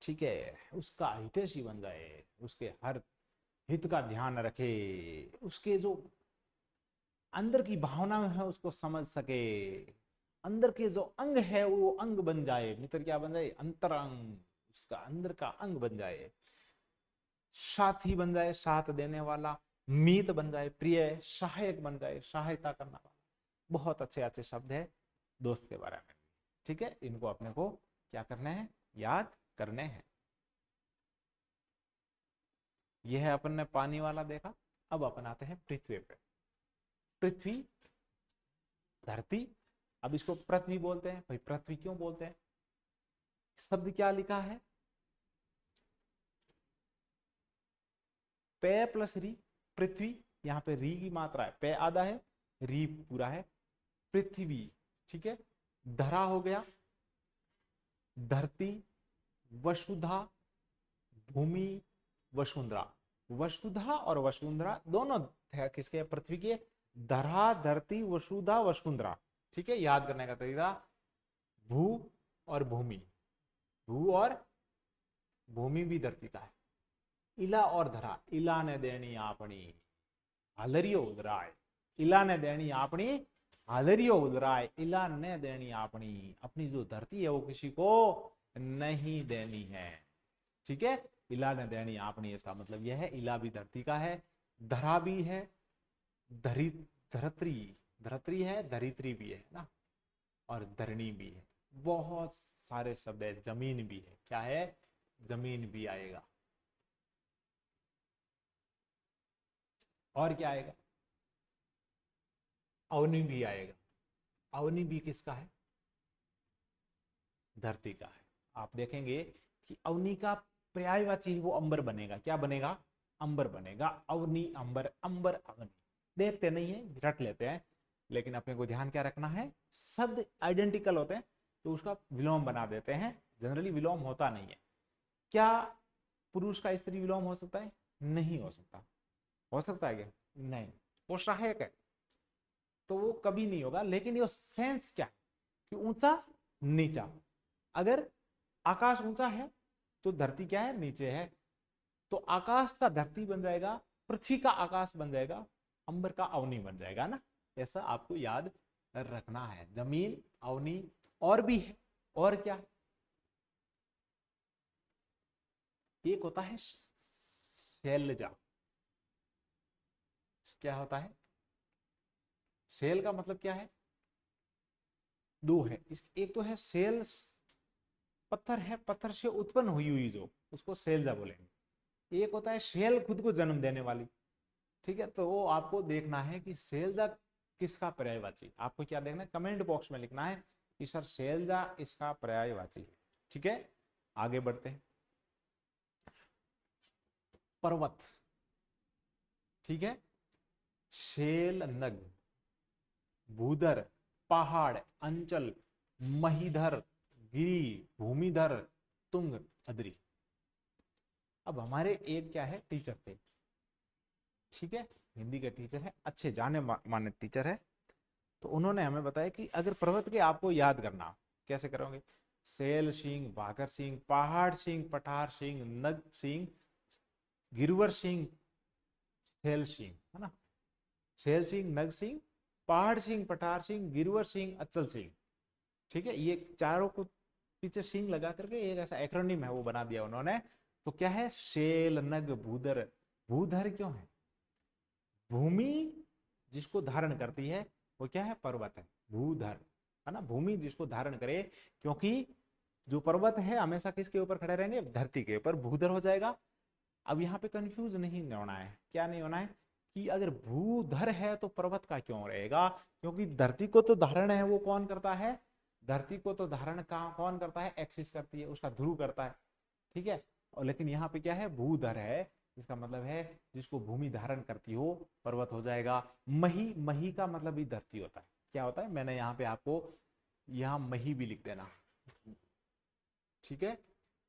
ठीक है, उसका हितैषी बन जाए, उसके हर हित का ध्यान रखे, उसके जो अंदर की भावना में है उसको समझ सके, अंदर के जो अंग है वो अंग बन जाए। मित्र क्या बन जाए, अंतरंग, उसका अंदर का अंग बन जाए। साथी बन जाए, साथ देने वाला। मीत बन जाए, प्रिय। सहायक बन जाए, सहायता करना वाला। बहुत अच्छे अच्छे शब्द है दोस्त के बारे में। ठीक है, इनको अपने को क्या करना है, याद करने हैं। यह है अपन ने पानी वाला देखा। अब अपन आते हैं पृथ्वी पे। पृथ्वी, धरती। अब इसको पृथ्वी बोलते हैं भाई, पृथ्वी क्यों बोलते हैं, शब्द क्या लिखा है, पे प्लस री, पृथ्वी। यहाँ पे री की मात्रा है, पे आधा है, री पूरा है, पृथ्वी। ठीक है, धरा हो गया, धरती, वसुधा, भूमि, वसुंधरा। वसुधा और वसुंधरा दोनों है किसके, पृथ्वी के। धरा, धरती, वसुधा, वसुंधरा। ठीक है, याद करने का तरीका, भू और भूमि, भू और भूमि भी धरती का है। इला और धरा, इला ने देनी आपनी हालरियो उदराय, इला ने देनी आपनी हालरियो उदराय, इला ने देनी आपनी, अपनी जो धरती है वो किसी को नहीं देनी है। ठीक है, इला ने देनी आपनी, इसका मतलब यह है इला भी धरती का है, धरा भी है, धरी, धरत्री, धरत्री है, धरित्री भी है ना, और धरणी भी है। बहुत सारे शब्द है, जमीन भी है, क्या है, जमीन भी आएगा। और क्या आएगा, अवनि भी आएगा। अवनि भी किसका है, धरती का है। आप देखेंगे कि अवनि का पर्यायवाची वो अंबर बनेगा, क्या बनेगा, अंबर बनेगा। अवनि, अंबर, अंबर, अवनि। देखते नहीं है, रट लेते हैं, लेकिन अपने को ध्यान क्या रखना है, शब्द आइडेंटिकल होते हैं तो उसका विलोम बना देते हैं, जनरली विलोम होता नहीं है। क्या पुरुष का स्त्री विलोम हो सकता है? नहीं हो सकता। हो सकता है क्या? नहीं। वो सहायक है तो वो कभी नहीं होगा, लेकिन ये सेंस क्या कि ऊंचा नीचा, अगर आकाश ऊंचा है तो धरती क्या है, नीचे है, तो आकाश का धरती बन जाएगा, पृथ्वी का आकाश बन जाएगा, अंबर का अवनी बन जाएगा ना। ऐसा आपको याद रखना है, जमीन अवनी। और भी है, और क्या, एक होता है शैलजा। क्या होता है? सेल का मतलब क्या है? दो है इस, एक तो है सेल, पत्थर है, पत्थर से उत्पन्न हुई हुई जो, उसको सेलजा बोलेंगे। एक होता है शेल, खुद को जन्म देने वाली। ठीक है, तो वो आपको देखना है कि सेलजा किसका पर्यायवाची, आपको क्या देखना है, कमेंट बॉक्स में लिखना है कि सर सेलजा इसका पर्यायवाची है। ठीक है, आगे बढ़ते हैं। पर्वत, ठीक है, शेल नग, भूधर, पहाड़, अंचल, महीधर, गिरी, भूमिधर, तुंग, अद्री। अब हमारे एक क्या है, टीचर थे, ठीक है, हिंदी के टीचर है, अच्छे जाने माने टीचर है। तो उन्होंने हमें बताया कि अगर पर्वत के आपको याद करना, कैसे करोगे, सेल सिंह, भाकर सिंह, पहाड़ सिंह, पठार सिंह, नग सिंह, गिरवर सिंह, सेल सिंह, है ना, सेल सिंह, नग सिंह, पहाड़ सिंह, पठार सिंह, गिरवर सिंह, अचल सिंह। ठीक है, ये चारों को पीछे सिंह लगा करके एक ऐसा एक्रोनिम है वो बना दिया उन्होंने। तो क्या है, शेल नग भूधर। भूधर क्यों है? भूमि जिसको धारण करती है वो क्या है, पर्वत है, भूधर, है ना, भूमि जिसको धारण करे, क्योंकि जो पर्वत है हमेशा किसके ऊपर खड़े रहेंगे, धरती के ऊपर, भूधर हो जाएगा। अब यहाँ पे कंफ्यूज नहीं होना है, क्या नहीं होना है कि अगर भूधर है तो पर्वत का क्यों रहेगा, क्योंकि धरती को तो धारण है वो कौन करता है, धरती को तो धारण कहाँ कौन करता है, एक्सिस करती है, उसका ध्रुव करता है। ठीक है, और लेकिन यहाँ पे क्या है, भूधर है, इसका मतलब है जिसको भूमि धारण करती हो, पर्वत हो जाएगा। मही, मही का मतलब भी धरती होता है। क्या होता है, मैंने यहाँ पे आपको, यहाँ मही भी लिख देना। ठीक है,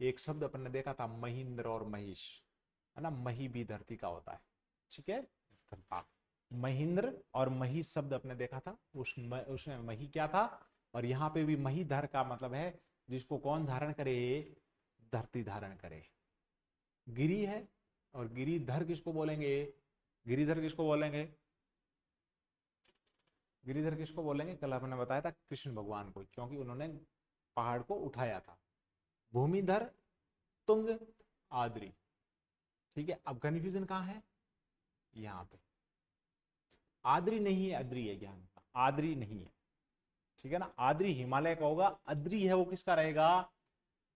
एक शब्द अपन ने देखा था महेंद्र और महिष, है ना, मही भी धरती का होता है। ठीक है, महेंद्र और महिष शब्द अपने देखा था, उसमें मही क्या था, और यहाँ पे भी महीधर का मतलब है जिसको कौन धारण करे, धरती धारण करे। गिरी है, और गिरिधर किसको बोलेंगे, गिरिधर किसको बोलेंगे, गिरिधर किसको बोलेंगे, कल आपने बताया था कृष्ण भगवान को, क्योंकि उन्होंने पहाड़ को उठाया था। भूमिधर, तुंग, आद्री। ठीक है, अब कंफ्यूजन कहाँ है, यहाँ पे आद्री नहीं है, अद्री है, ज्ञान आद्री नहीं है। ठीक है ना, आद्री हिमालय का होगा, अद्री है वो किसका रहेगा,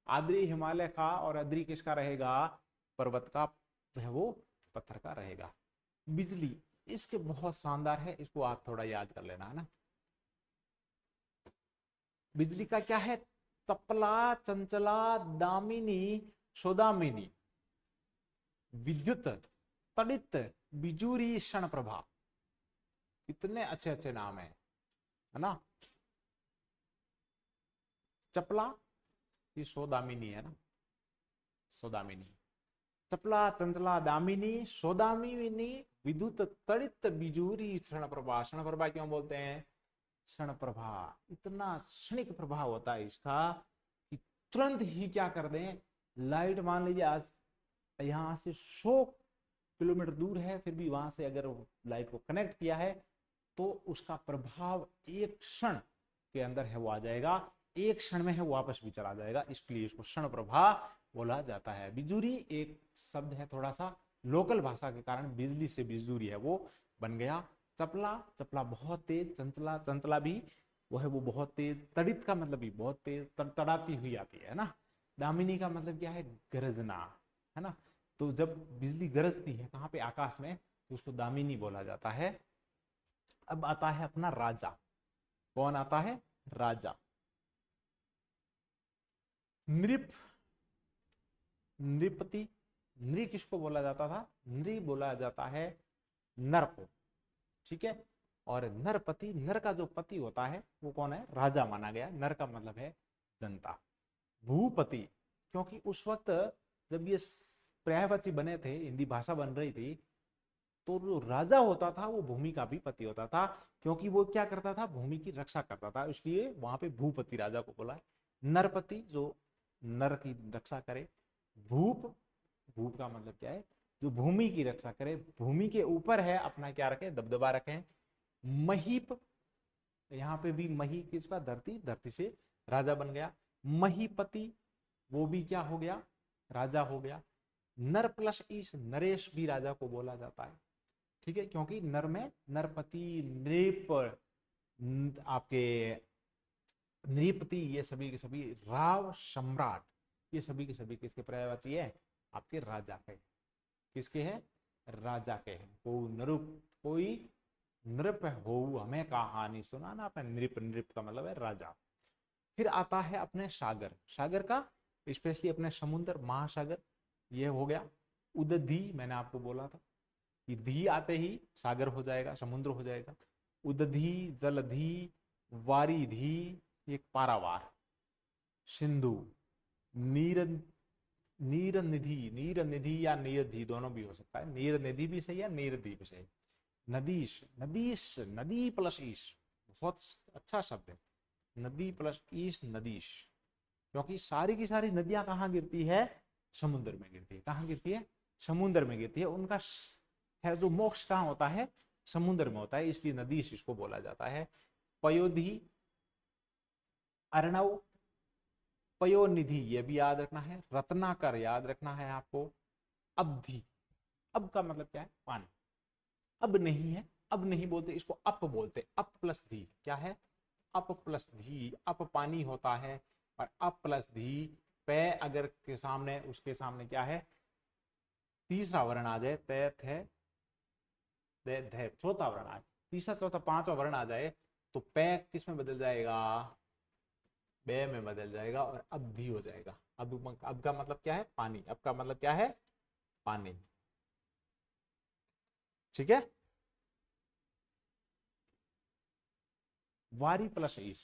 आद्री हिमालय का, और अद्री किसका रहेगा, पर्वत का है वो, पत्थर का रहेगा। बिजली, इसके बहुत शानदार है, इसको आप थोड़ा याद कर लेना, है ना। बिजली का क्या है, चपला, चंचला, दामिनी, सौदामिनी, विद्युत, तड़ित, बिजूरी, क्षण प्रभा। कितने अच्छे अच्छे नाम है ना। चपला, ये सौदामिनी है ना, सौदामिनी, चपला, चंचला, दामिनी, सौदामिनी, विद्युत, तड़ित, बिजूरी, क्षण प्रभा। क्षण प्रभा क्यों बोलते हैं, क्षण प्रभा, इतना क्षणिक प्रभाव होता है इसका कि तुरंत ही क्या कर दें, लाइट मान लीजिए आज यहां से 100 किलोमीटर दूर है, फिर भी वहां से अगर लाइट को कनेक्ट किया है तो उसका प्रभाव एक क्षण के अंदर है वो आ जाएगा, एक क्षण में है वो वापस भी चला जाएगा, इसलिए इसको क्षण प्रभा बोला जाता है। बिजूरी एक शब्द है, थोड़ा सा लोकल भाषा के कारण बिजली से बिजूरी है वो बन गया। चपला, चपला बहुत तेज, चंचला, चंचला भी वो है वो बहुत तेज, तड़ित का मतलब भी बहुत तेज, तड़ाती हुई आती है ना। दामिनी का मतलब क्या है, गरजना, है ना, तो जब बिजली गरजती है कहाँ पे, आकाश में, तो उसको दामिनी बोला जाता है। अब आता है अपना राजा, कौन आता है, राजा। नृप, नृपति, नृ किसको बोला जाता था, नृ बोला जाता है नर को, ठीक है। और नरपति, नर का जो पति होता है वो कौन है, राजा माना गया। नर का मतलब है जनता। भूपति, क्योंकि उस वक्त जब ये पर्यायवाची बने थे, हिंदी भाषा बन रही थी, तो जो राजा होता था वो भूमि का भी पति होता था, क्योंकि वो क्या करता था, भूमि की रक्षा करता था, इसलिए वहां पे भूपति राजा को बोला है। नरपति, जो नर की रक्षा करे। भूप, भूप का मतलब क्या है, जो भूमि की रक्षा करे, भूमि के ऊपर है अपना क्या रखे, दबदबा रखे। महीप, यहाँ पे भी मही किसका, धरती, धरती से राजा बन गया। महीपति, वो भी क्या हो गया, राजा हो गया। नर प्लस ईश, नरेश भी राजा को बोला जाता है, ठीक है, क्योंकि नर में नरपति, नृप, आपके नृपति, ये सभी के सभी, राव, सम्राट, ये सभी के सभी किसके पर्यायवाची है, आपके राजा के। किसके हैं, राजा के हैं। को नृप, कोई नृप हो, हमें कहानी सुना ना आपने, नृप, नृप का मतलब है राजा। फिर आता है अपने सागर, सागर का स्पेशली अपने समुद्र, महासागर, ये हो गया। उदधि, मैंने आपको बोला था कि धी आते ही सागर हो जाएगा, समुद्र हो जाएगा। उदधि, जलधि, वारिधि, एक पारावार। सिंधु, नीर, नीर निधि, नीर निधि या नीरधि दोनों भी हो सकता है, नीर निधि भी सही है, नीरधि भी सही। नदीश, नदीश, नदी प्लस ईश, बहुत अच्छा शब्द है, नदी प्लस ईश, नदीश, क्योंकि सारी की सारी नदियां कहाँ गिरती है, समुद्र में गिरती है। कहाँ गिरती है, समुद्र में गिरती है। उनका है जो मोक्ष कहाँ होता है, समुद्र में होता है, इसलिए नदीश इसको बोला जाता है। पयोधि, अर्णव, पयोनिधि, ये भी याद रखना है। रत्नाकर याद रखना है आपको। अबधि, अब का मतलब क्या है, पानी। अब नहीं है, अब नहीं बोलते इसको, अप बोलते, अप प्लस धी, क्या है, अप प्लस धी, अप पानी होता है, और अप प्लस धी, पे अगर के सामने, उसके सामने क्या है, तीसरा वर्ण आ जाए, ते थे दे धे, चौथा वर्ण आ, तीसरा चौथा पांचवा वर्ण आ जाए, तो पे किस में बदल जाएगा, बे में बदल जाएगा, और अब धी हो जाएगा। अब का मतलब क्या है, पानी। अब का मतलब क्या है, पानी, ठीक है। वारी प्लस ईस,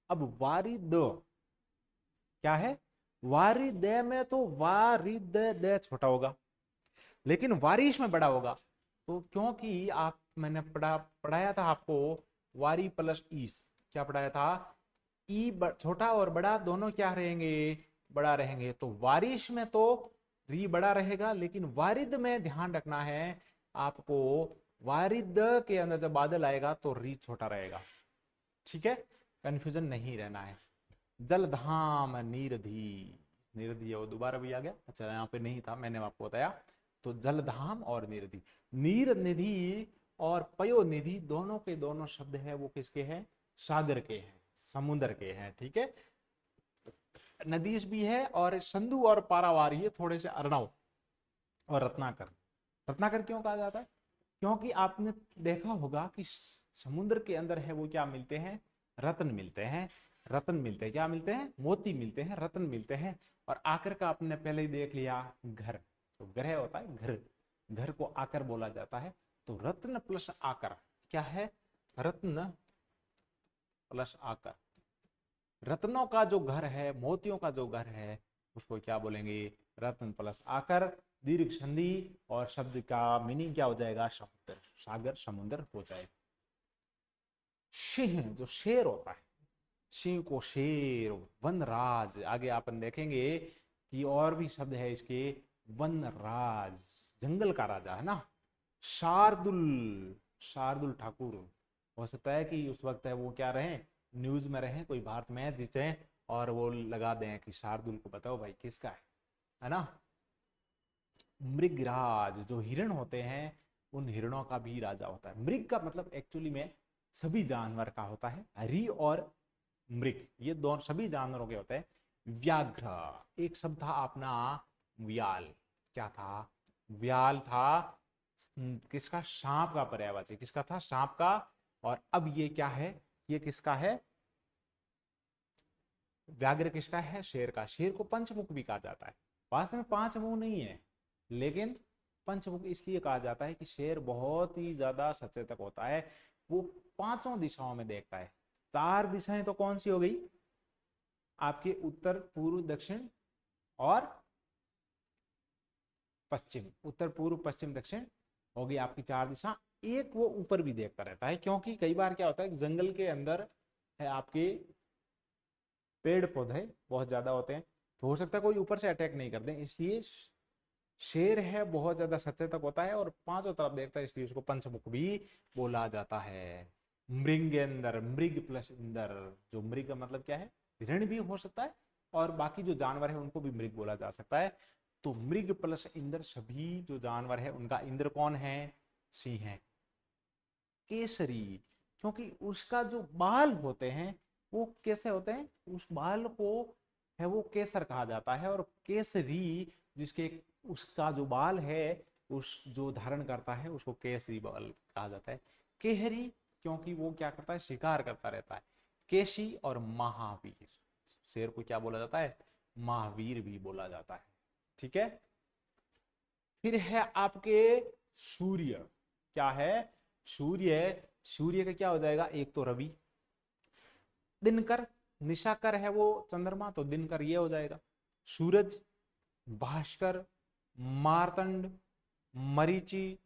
अब वारी दो क्या है, वारी दे में तो वारी दे छोटा होगा, लेकिन वारिश में बड़ा होगा। तो क्योंकि आप, मैंने पढ़ाया था आपको, वारी प्लस ईस, क्या पढ़ाया था, ई छोटा और बड़ा दोनों क्या रहेंगे, बड़ा रहेंगे। तो वारिश में तो री बड़ा रहेगा, लेकिन वारिद में ध्यान रखना है आपको, वारिद के अंदर जब बादल आएगा तो री छोटा रहेगा, ठीक है, कंफ्यूजन नहीं रहना है। जलधाम, नीरधि, नीरधि वो दोबारा भी आ गया, अच्छा यहाँ पे नहीं था, मैंने आपको बताया। तो जलधाम और नीरधि, नीर निधि और पयोनिधि दोनों के दोनों शब्द है वो किसके हैं, सागर के हैं, समुद्र के हैं, ठीक है। नदीश भी है, और संधु और पारावार ये थोड़े से अर्णव, और रत्नाकर। रत्नाकर क्यों कहा जाता है, क्योंकि आपने देखा होगा कि समुद्र के अंदर है वो क्या मिलते हैं, रत्न मिलते हैं, रत्न मिलते हैं, क्या मिलते हैं, मोती मिलते हैं, रत्न मिलते हैं। और आकर का आपने पहले ही देख लिया, घर, तो ग्रह होता है घर, घर को आकर बोला जाता है। तो रत्न प्लस आकर क्या है, रत्न प्लस आकर, रत्नों का जो घर है, मोतियों का जो घर है, उसको क्या बोलेंगे, रत्न प्लस आकर, दीर्घ संधि, और शब्द का मीनिंग क्या हो जाएगा, समुद्र, सागर, समुद्र हो जाएगा। सिंह, जो शेर होता है, सिंह को शेर, वनराज, आगे अपन देखेंगे कि और भी शब्द है इसके, वनराज, जंगल का राजा है ना। शार्दुल, शार्दुल ठाकुर, हो सकता है कि उस वक्त है वो क्या रहे, न्यूज में रहे, कोई भारत मैच जीते और वो लगा दें कि शार्दुल को बताओ भाई किसका है ना। मृगराज, जो हिरण होते हैं, उन हिरणों का भी राजा होता है। मृग का मतलब एक्चुअली में सभी जानवर का होता है, हरि और मृग ये दोनों सभी जानवरों के होते हैं। व्याघ्र, एक शब्द था अपना व्याल, क्या था, व्याल था, किसका, सांप का पर्यायवाची, किसका था, सांप का। और अब ये क्या है, ये किसका है, व्याघ्र किसका है, शेर का। शेर को पंचमुख भी कहा जाता है, वास्तव में पांच मुंह नहीं है, लेकिन पंचमुख इसलिए कहा जाता है कि शेर बहुत ही ज्यादा सचेतक होता है, वो पांचों दिशाओं में देखता है। चार दिशाएं तो कौन सी हो गई आपके, उत्तर पूर्व दक्षिण और पश्चिम, उत्तर पूर्व पश्चिम दक्षिण हो गई आपकी चार दिशा। एक वो ऊपर भी देखता रहता है, क्योंकि कई बार क्या होता है जंगल के अंदर है आपके पेड़ पौधे बहुत ज्यादा होते हैं, तो हो सकता है कोई ऊपर से अटैक नहीं कर दे, इसलिए शेर है बहुत ज्यादा सचेतक होता है और पांचों तरफ देखता है, इसलिए उसको पंचमुख भी बोला जाता है। मृगेंद्र, मृग प्लस इंद्र, जो मृग का मतलब क्या है, हिरण भी हो सकता है और बाकी जो जानवर है उनको भी मृग बोला जा सकता है। तो मृग प्लस इंद्र, सभी जो जानवर है उनका इंद्र कौन है, सिंह है। केसरी, क्योंकि उसका जो बाल होते हैं वो कैसे होते हैं, उस बाल को है वो केसर कहा जाता है, और केसरी जिसके उसका जो बाल है उस जो धारण करता है उसको केसरी बाल कहा जाता है। केहरी, क्योंकि वो क्या करता है, शिकार करता रहता है। केशी और महावीर, शेर को क्या बोला जाता है, महावीर भी बोला जाता है। ठीक है, फिर है आपके सूर्य, क्या है, सूर्य, सूर्य का क्या हो जाएगा, एक तो रवि, दिनकर, निशाकर है वो चंद्रमा, तो दिनकर ये हो जाएगा। सूरज, भास्कर, मार्तंड, मरीचि,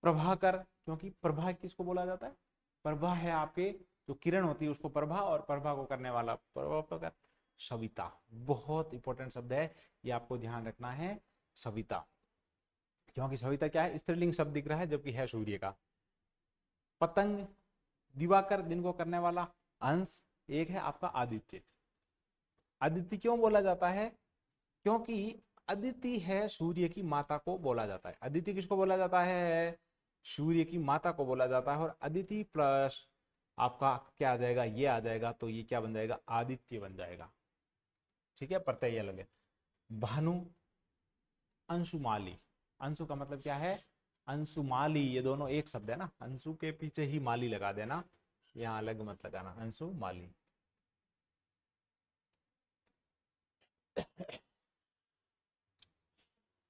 प्रभाकर, क्योंकि प्रभा किसको बोला जाता है, प्रभा है आपके जो किरण होती है उसको प्रभा, और प्रभा को करने वाला प्रभाकर। सविता, बहुत इंपॉर्टेंट शब्द है, ये आपको ध्यान रखना है, सविता, क्योंकि सविता क्या है, स्त्रीलिंग शब्द दिख रहा है जबकि है सूर्य का। पतंग, दिवाकर, दिन को करने वाला। अंश, एक है आपका आदित्य। आदित्य क्यों बोला जाता है, क्योंकि अदिति है सूर्य की माता को बोला जाता है। अदिति किसको बोला जाता है, सूर्य की माता को बोला जाता है, और अदिति प्लस आपका क्या आ जाएगा, ये आ जाएगा, तो ये क्या बन जाएगा, आदित्य बन जाएगा। ठीक है, प्रत्यय अलग है। भानु, अंशुमाली, अंशु का मतलब क्या है, अंशुमाली, ये दोनों एक शब्द है ना, अंशु के पीछे ही माली लगा देना, यहां अलग मत लगाना, अंशुमाली।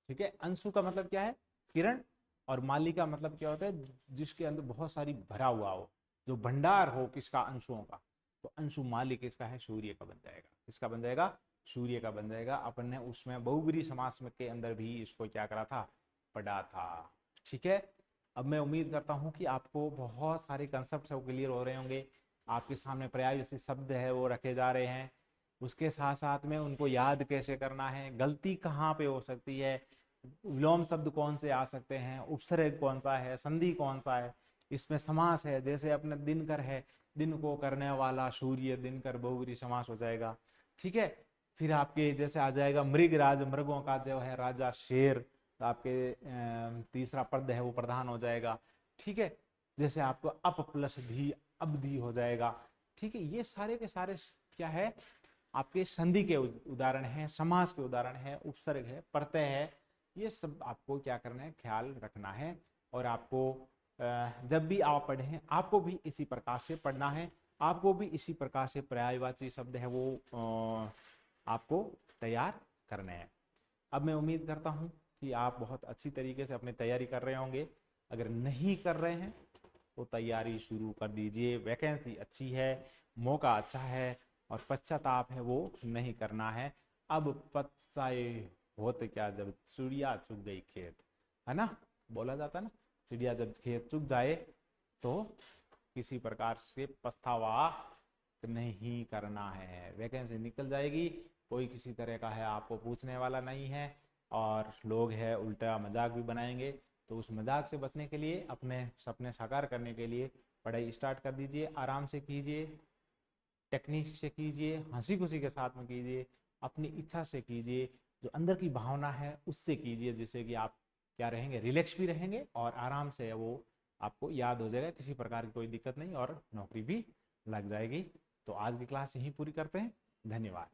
ठीक है, अंशु का मतलब क्या है, किरण, और माली का मतलब क्या होता है, जिसके अंदर बहुत सारी भरा हुआ हो, जो भंडार हो किसका, अंशुओं का, तो अंशु माली किसका है, सूर्य का बन जाएगा। किसका बन जाएगा, सूर्य का बन जाएगा। अपन ने उसमें बहुब्रीहि समास में के अंदर भी इसको क्या करा था, पढ़ा था। ठीक है, अब मैं उम्मीद करता हूं कि आपको बहुत सारे कंसेप्ट क्लियर हो रहे होंगे। आपके सामने पर्याय जैसे शब्द है वो रखे जा रहे हैं, उसके साथ साथ में उनको याद कैसे करना है, गलती कहाँ पे हो सकती है, विलोम शब्द कौन से आ सकते हैं, उपसर्ग कौन सा है, संधि कौन सा है, इसमें समास है, जैसे अपने दिनकर है, दिन को करने वाला सूर्य, दिनकर बहुब्रीहि समास हो जाएगा। ठीक है, फिर आपके जैसे आ जाएगा मृगराज, मृगों का जो है राजा शेर, तो आपके तीसरा पद है वो प्रधान हो जाएगा। ठीक है, जैसे आपको अप प्लस धी, अवधि हो जाएगा। ठीक है, ये सारे के सारे क्या है, आपके संधि के उदाहरण हैं, समास के उदाहरण हैं, उपसर्ग है, प्रत्यय है, ये सब आपको क्या करना है, ख्याल रखना है। और आपको जब भी आप पढ़ें आपको भी इसी प्रकार से पढ़ना है, आपको भी इसी प्रकार से पर्यायवाची शब्द है वो आपको तैयार करने हैं। अब मैं उम्मीद करता हूं कि आप बहुत अच्छी तरीके से अपनी तैयारी कर रहे होंगे। अगर नहीं कर रहे हैं तो तैयारी शुरू कर दीजिए, वैकेंसी अच्छी है, मौका अच्छा है, और पश्चाताप है वो नहीं करना है। अब पछताए होते क्या जब चिड़िया चुग गई खेत, है ना, बोला जाता है ना, चिड़िया जब खेत चुग जाए तो किसी प्रकार से पछतावा नहीं करना है। वैकेंसी निकल जाएगी, कोई किसी तरह का है आपको पूछने वाला नहीं है, और लोग है उल्टा मजाक भी बनाएंगे। तो उस मजाक से बचने के लिए, अपने सपने साकार करने के लिए पढ़ाई स्टार्ट कर दीजिए, आराम से कीजिए, टेक्निक से कीजिए, हंसी खुशी के साथ में कीजिए, अपनी इच्छा से कीजिए, जो अंदर की भावना है उससे कीजिए, जिससे कि आप क्या रहेंगे, रिलैक्स भी रहेंगे और आराम से वो आपको याद हो जाएगा, किसी प्रकार की कोई दिक्कत नहीं, और नौकरी भी लग जाएगी। तो आज की क्लास यहीं पूरी करते हैं, धन्यवाद।